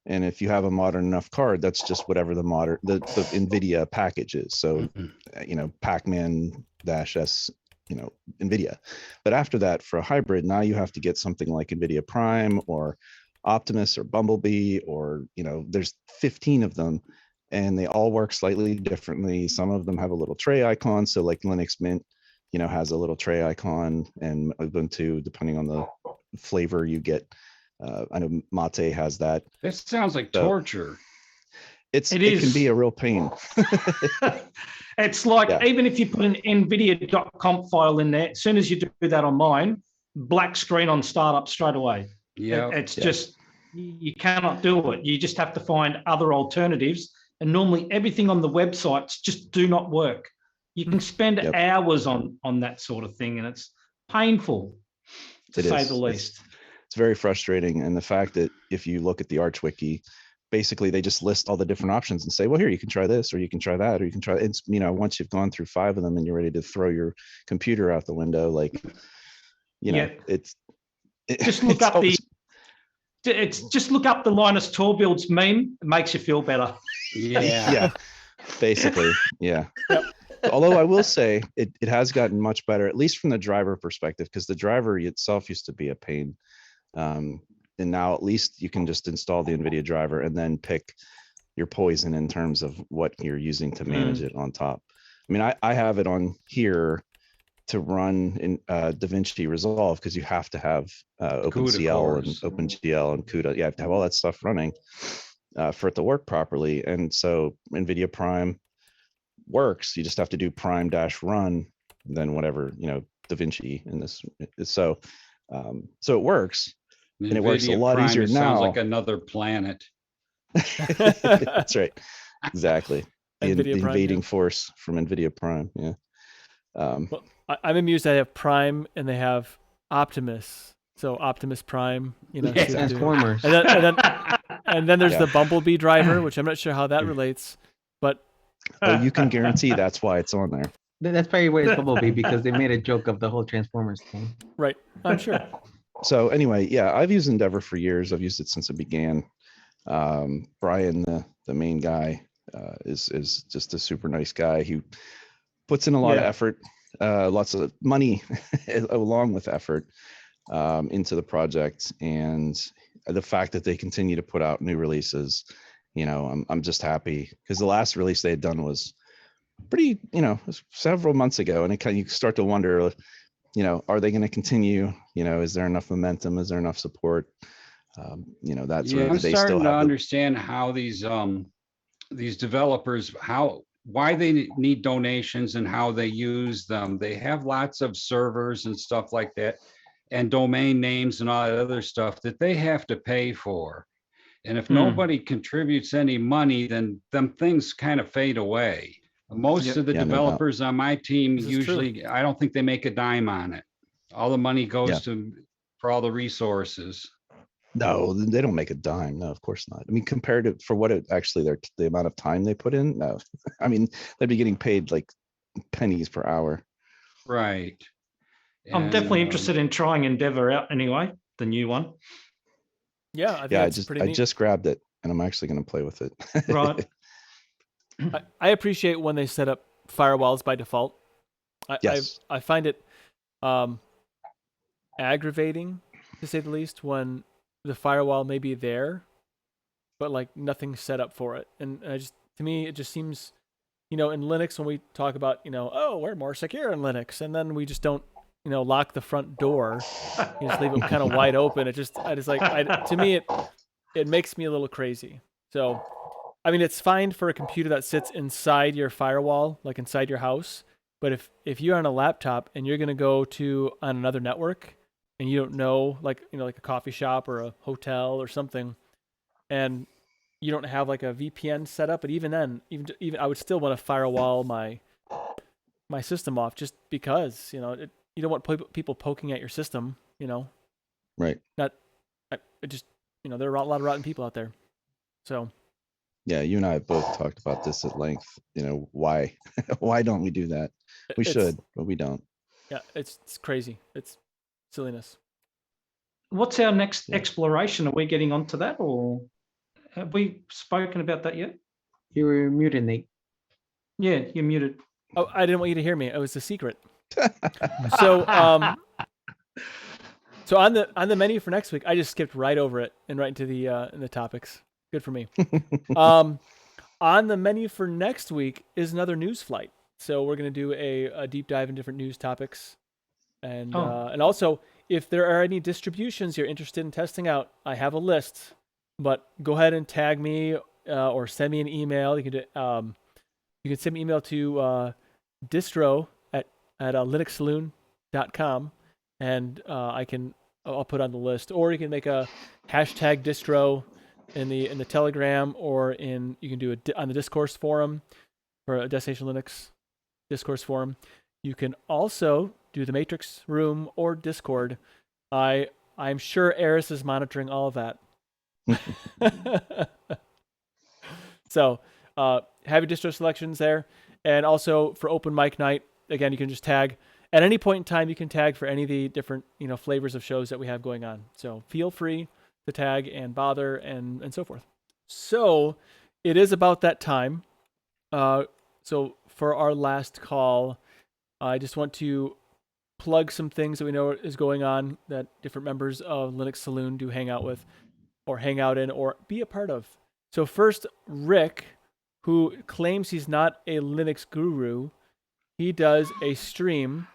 and if you have a modern enough card, that's just whatever the NVIDIA package is. So, Pacman-S. NVIDIA. But after that, for a hybrid, now you have to get something like NVIDIA Prime or Optimus or Bumblebee, or there's 15 of them, and they all work slightly differently. Some of them have a little tray icon. So like Linux Mint, has a little tray icon, and Ubuntu, depending on the flavor you get. I know Mate has that. It sounds like torture. It can be a real pain. It's like, even if you put an nvidia.conf file in there, as soon as you do that on mine, black screen on startup straight away. Yeah. It's just, you cannot do it. You just have to find other alternatives. And normally everything on the websites just do not work. You can spend hours on that sort of thing, and it's painful, to say the least. It's very frustrating. And the fact that if you look at the Arch Wiki, basically they just list all the different options and say, well, here, you can try this, or you can try that, or you can try, it's, once you've gone through 5 of them and you're ready to throw your computer out the window, just look up just look up the Linus Torvalds meme. It makes you feel better. Yeah, basically. Yeah. Although I will say it has gotten much better, at least from the driver perspective, because the driver itself used to be a pain. And now at least you can just install the NVIDIA driver and then pick your poison in terms of what you're using to manage it on top. I mean, I have it on here to run in DaVinci Resolve, because you have to have OpenCL and OpenGL and CUDA. You have to have all that stuff running for it to work properly. And so NVIDIA Prime works. You just have to do prime-run, then whatever, DaVinci in this. So it works. And it works a lot easier now. Sounds like another planet. That's right. Exactly. The invading Prime, force from NVIDIA Prime. Yeah. Well, I'm amused that they have Prime and they have Optimus. So Optimus Prime, you know, Yeah. see what they're doing. Transformers. And then there's Yeah. the Bumblebee driver, which I'm not sure how that relates. But Well, you can guarantee that's why it's on there. That's probably where it's Bumblebee because they made a joke of the whole Transformers thing. right, I'm sure. So anyway, yeah, I've used Endeavor for years. I've used it since it began. Brian, the main guy, is just a super nice guy. He puts in a lot of Yeah. effort, lots of money along with effort into the project, and the fact that they continue to put out new releases, you know, I'm just happy because the last release they had done was pretty, you know, it was several months ago, and it kind of, you start to wonder, you know, are they going to continue? You know, is there enough momentum? Is there enough support? You know, that's Yeah, where I'm they starting still to have understand how these developers, why they need donations and how they use them. They have lots of servers and stuff like that, and domain names and all that other stuff that they have to pay for. And if nobody contributes any money, then them things kind of fade away. Most Yep. of the Yeah, no doubt. developers on my team This is true. usually, I don't think they make a dime on it. All the money goes for all the resources. No, they don't make a dime. No, of course not. I mean, compared to for what it actually the amount of time they put in, no. I mean, they'd be getting paid like pennies per hour. Right. I'm definitely And, interested in trying Endeavor out anyway, the new one. Yeah, I think Yeah, that's pretty I neat. just grabbed it and I'm actually going to play with it. Right. I appreciate when they set up firewalls by default. Yes. I find it aggravating, to say the least, when the firewall may be there, but like nothing's set up for it. And to me, it just seems, you know, in Linux when we talk about, you know, oh, we're more secure in Linux, and then we just don't, you know, lock the front door. You just leave it kind of wide open. To me, it makes me a little crazy. So, I mean, it's fine for a computer that sits inside your firewall, like inside your house. But if you're on a laptop and you're going to go to on another network and you don't know, like, you know, like a coffee shop or a hotel or something, and you don't have like a VPN set up, but even then, even I would still want to firewall my system off just because, you know, you don't want people poking at your system, you know. Right. You know, there are a lot of rotten people out there. So. Yeah, you and I have both talked about this at length. You know, why don't we do that? We should, but we don't. Yeah, it's crazy. It's silliness. What's our next Yeah. exploration? Are we getting onto that, or have we spoken about that yet? You were muted, Nate. Yeah, you're muted. Oh, I didn't want you to hear me. It was a secret. So, so on the menu for next week, I just skipped right over it and right into the topics. Good for me. On the menu for next week is another news flight. So we're going to do a deep dive in different news topics. And and also, if there are any distributions you're interested in testing out, I have a list. But go ahead and tag me or send me an email. You can send me an email to distro at linuxsaloon.com, and I'll put on the list. Or you can make a hashtag distro in the Telegram, or you can do it on the discourse forum for a Destination Linux discourse forum. You can also do the Matrix room or Discord. I'm sure Eris is monitoring all of that. So have your distro selections there, and also for open mic night, again, you can just tag at any point in time. You can tag for any of the different, you know, flavors of shows that we have going on. So feel free to tag and bother and so forth. So it is about that time. So for our last call, I just want to plug some things that we know is going on that different members of Linux Saloon do hang out with, or hang out in, or be a part of. So first, Rick, who claims he's not a Linux guru, he does a stream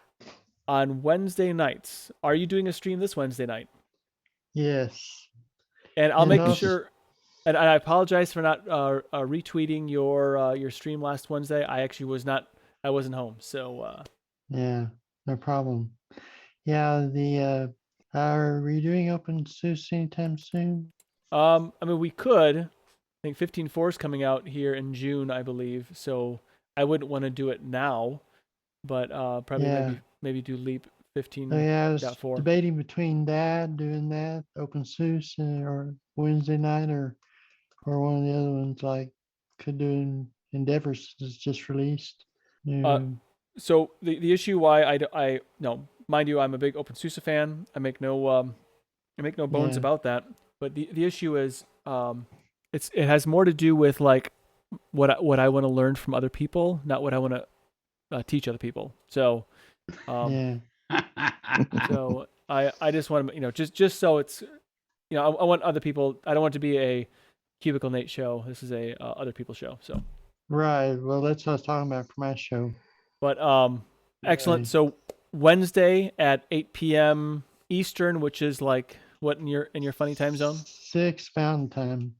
on Wednesday nights. Are you doing a stream this Wednesday night? Yes. And I'll And make also- sure. And I apologize for not retweeting your stream last Wednesday. I actually was not. I wasn't home. So. Yeah, no problem. Yeah, are we doing open source anytime soon? I mean, we could. I think 15.4 is coming out here in June, I believe. So I wouldn't want to do it now. but probably Yeah. maybe do Leap So 15.4. yeah, I was debating between that, doing that, OpenSUSE, or Wednesday night, or one of the other ones like could do Endeavors is just released. So the issue why I no, mind you, I'm a big OpenSUSE fan. I make no bones Yeah. about that. But the issue is it has more to do with like what I want to learn from other people, not what I want to teach other people. So Yeah. so I just want to just so it's I want other people. I don't want it to be a Cubicle Nate show. This is a other people show. So Right. Well, that's what I was talking about for my show. but excellent. Right. So Wednesday at 8 p.m. Eastern, which is like what in your funny time zone? 6 Mountain Time.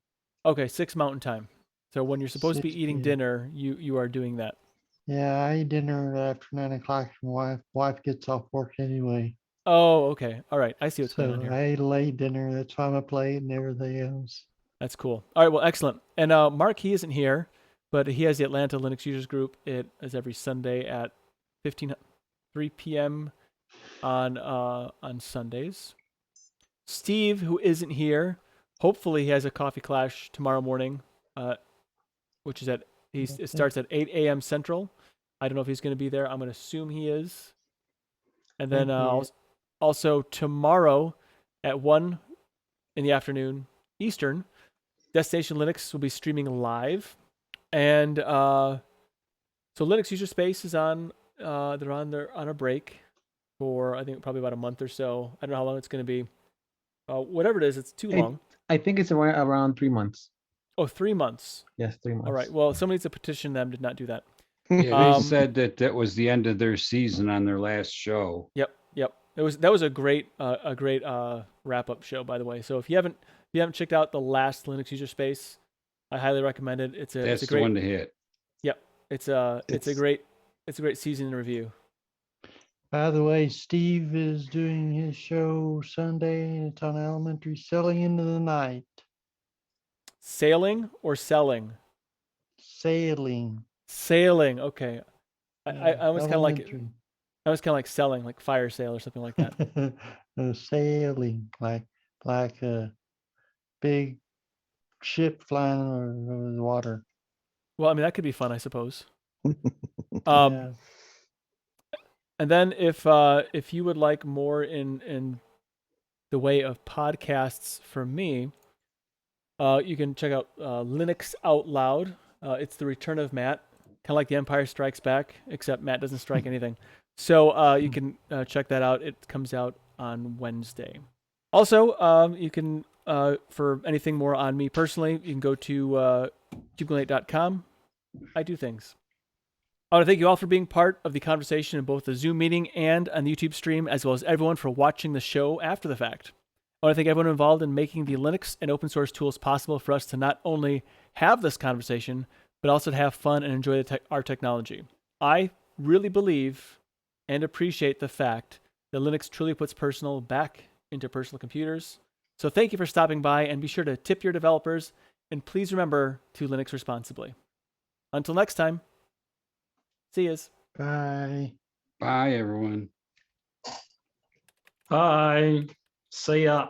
Okay, 6 Mountain Time. So when you're supposed to be 6 eating p.m. dinner, you are doing that. Yeah, I eat dinner after 9 o'clock. My wife gets off work anyway. Oh, okay. All right. I see what's going on So here. I ate a late dinner. That's why I'm up late and everything else. That's cool. All right. Well, excellent. And Mark, he isn't here, but he has the Atlanta Linux Users Group. It is every Sunday at 3 p.m. on Sundays. Steve, who isn't here, hopefully he has a coffee clash tomorrow morning, which is it starts at 8 a.m. Central. I don't know if he's going to be there. I'm going to assume he is. And then also tomorrow at 1 in the afternoon Eastern, Destination Linux will be streaming live. And so Linux User Space is on. They're on a break for I think probably about a month or so. I don't know how long it's going to be. Whatever it is, it's too long. I think it's around 3 months. Oh, 3 months. Yes, 3 months. All right. Well, somebody needs to petition them to not do that. Yeah, they said that was the end of their season on their last show. Yep. That was a great wrap up show, by the way. So if you haven't checked out the last Linux User Space, I highly recommend it. It's a the great one to hit. Yep. It's a great season in review. By the way, Steve is doing his show Sunday. It's on Elementary, Selling into the Night. Sailing or selling? Sailing. Sailing. Okay. I was kind of like Elementary. I was kind of like selling, like fire sale or something like that. Sailing, like a big ship flying over the water. Well, I mean that could be fun, I suppose. Yeah. And then if you would like more in the way of podcasts from me, you can check out Linux Out Loud. It's the return of Matt, kind of like The Empire Strikes Back, except Matt doesn't strike anything. So you can check that out. It comes out on Wednesday. Also, you can for anything more on me personally, you can go to cubiclenate.com. I do things. I want to thank you all for being part of the conversation in both the Zoom meeting and on the YouTube stream, as well as everyone for watching the show after the fact. I want to thank everyone involved in making the Linux and open source tools possible for us to not only have this conversation, but also to have fun and enjoy our technology. I really believe and appreciate the fact that Linux truly puts personal back into personal computers. So thank you for stopping by, and be sure to tip your developers, and please remember to Linux responsibly. Until next time. See yous. Bye. Bye, everyone. Bye. See ya.